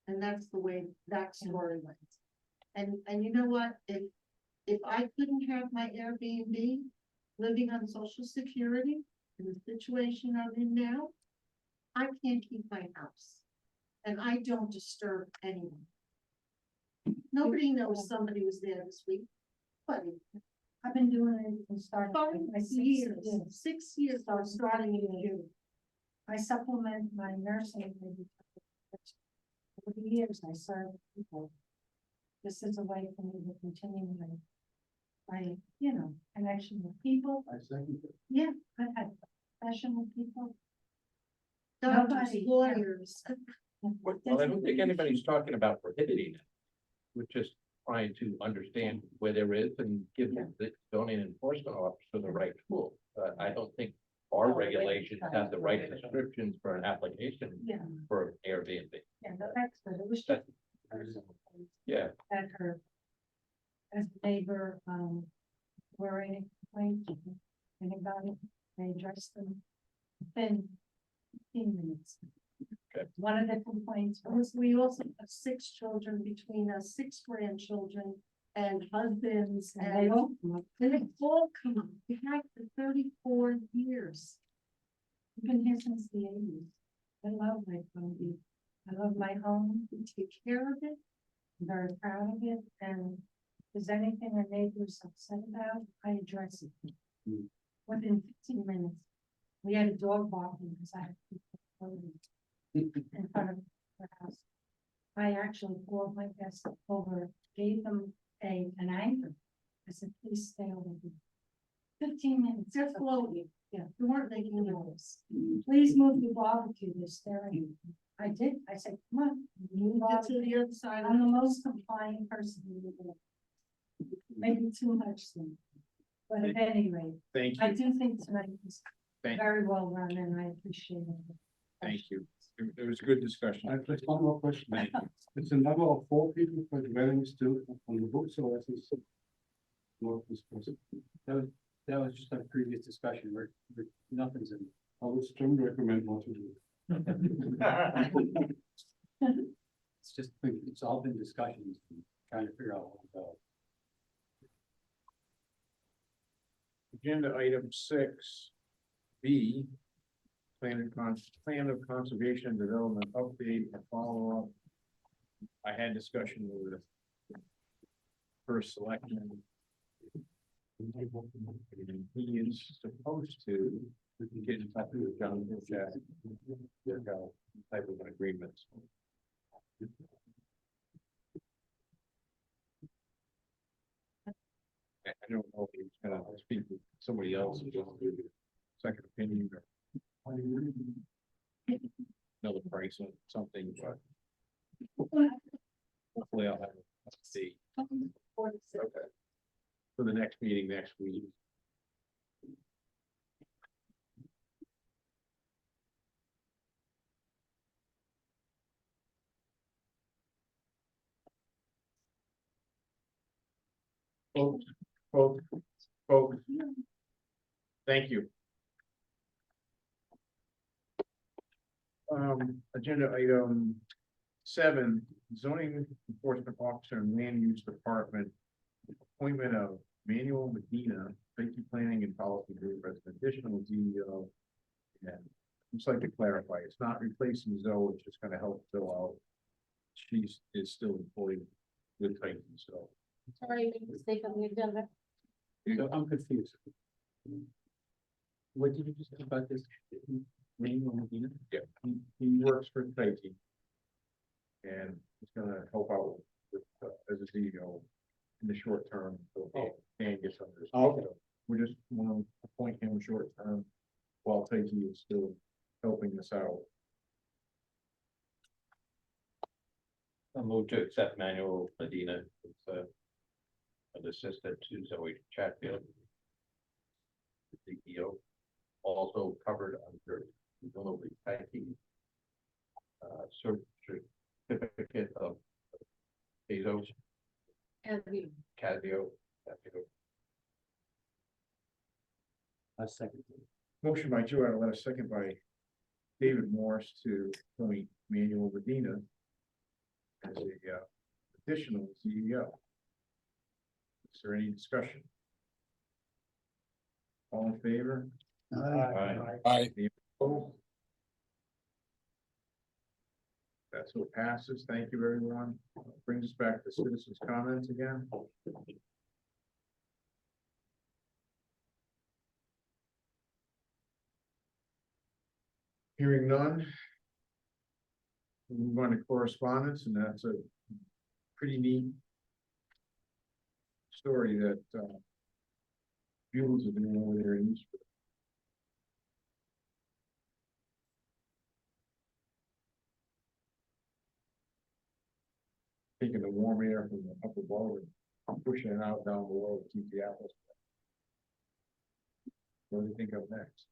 And that's the way that story went. And you know what, if I couldn't have my Airbnb, living on Social Security, in the situation I'm in now, I can't keep my house. And I don't disturb anyone. Nobody knows somebody was there this week, but I've been doing it from starting. 6 years, I was starting in June. I supplement my nursing. Over the years, I serve people. This is a way for me to continue my connection with people. I second it. Yeah, I've had professional people. Doctors, Nobody- lawyers. Well, I don't think anybody's talking about prohibiting it. We're just trying to understand where there is and give the zoning enforcement officer the right tool. I don't think our regulations have the right descriptions for an application Yeah, for Airbnb. yeah, no, that's good. It was just. Yeah, That her. As a neighbor, were any complaints, anybody, they addressed them within 15 minutes. Okay. One of the complaints was, We also have 6 children between us, 6 grandchildren and husbands and they and all come up, they all come up. We have for 34 years. I've been here since the 80s. I love my home. I love my home. We take care of it. I'm very proud of it, and if there's anything a neighbor's upset about, I address it. Within 15 minutes, we had a dog barking because I had people in front of the house. I actually called my guest over, gave them an anchor. I said, please stay over here. 15 minutes. They're floating. Yeah. We weren't making noise. Please move the barbecue, they're staring. I did, I said, come on. move Get to barbecue." the other side. I'm the most compliant person in the world. Maybe too much so. But at any rate, Thank I you, do think tonight was Thank- very well run and I appreciate it. thank you. It was a good discussion. I have just one more question. It's a number of 4 people per dwelling still on the books, or is it? Not discussed. That was just a previous discussion where nothing's in. I would strongly recommend not to do. It's just, it's all been discussions, and trying to figure out what to go. Agenda item 6B. Plan of conservation and development update and follow-up. I had discussion with the first selectman. He is supposed to get in touch with John Jack, work out type of an agreement. I don't know if he's gonna speak with somebody else, or just do the second opinion or another price on something, but hopefully I'll have a see. Okay. For the next meeting next week. Folks, thank you. Agenda item 7, zoning enforcement officer and land use department. Appointment of Manuel Medina, safety planning and policy group as an additional CEO. And I'd just like to clarify, it's not replacing Zoe, it's just gonna help fill out. She is still employed with Titan, so. Sorry, I made a mistake on the agenda. So I'm confused. What did you just say about this? Name on the unit? Yeah, he works for Titan. And he's gonna help out with, as a CEO in the short term, so Dan gets under his. Okay. So we just want to appoint him short term while Titan is still helping us out. I'll move to accept Manuel Medina as an assistant to Zoe Chatfield. CEO, also covered under presumably banking. Certificate of Bezos, Casio. A second. Motion by Joe Adela, second by David Morris to appoint Manuel Medina as a additional CEO. Is there any discussion? All in favor? Aye. Any opposed? That's what passes. Thank you, everyone. Brings us back to citizens' comments again. Hearing none. We move on to correspondence, and that's a pretty neat story that Buell's are doing over there in Eastwood. Taking the warm air from the upper bowl and pushing it out down below to keep the apples. What do you think of next?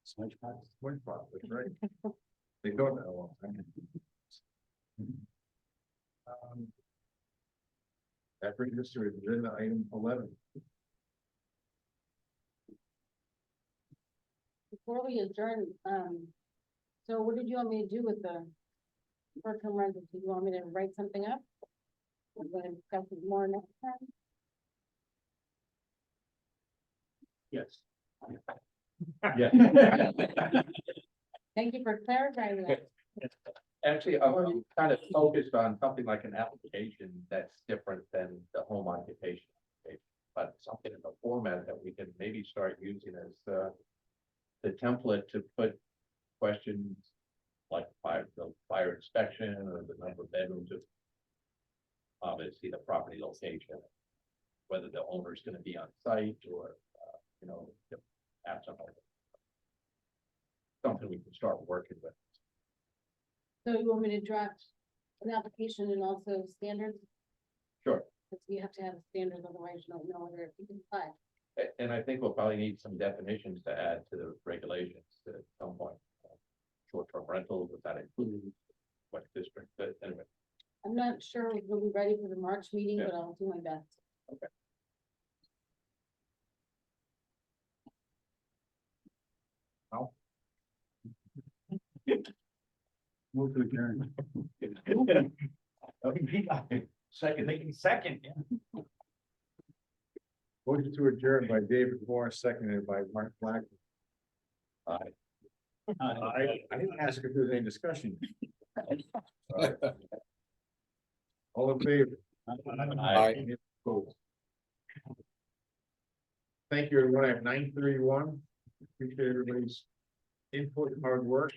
Smudge pots. Smudge pot, that's right. They don't know a long time. That brings us to agenda item 11. Before we adjourn, so what did you want me to do with the short-term rentals? Do you want me to write something up? We're gonna discuss it more next time. Yes. Yeah. Thank you for clarifying that. Actually, I'm kind of focused on something like an application that's different than the home occupation. But something in the format that we can maybe start using as the template to put questions like the fire inspection or the number of bedrooms of obviously the property location, whether the owner is going to be on site or have something we can start working with. So you want me to draft an application and also standards? Sure. Because you have to have standards, otherwise you don't know whether you can apply. And I think we'll probably need some definitions to add to the regulations at some point. Short-term rentals, what that includes, what district, but anyway. I'm not sure we'll be ready for the March meeting, Yeah. but I'll do my best. Okay. Move to adjourn. Second, yeah. Motion to adjourn by David Moore, seconded by Mark Black. I didn't ask if there was any discussion. All in favor? Aye. Any opposed? Thank you, everyone. I have 9:31. Appreciate everybody's input and hard work.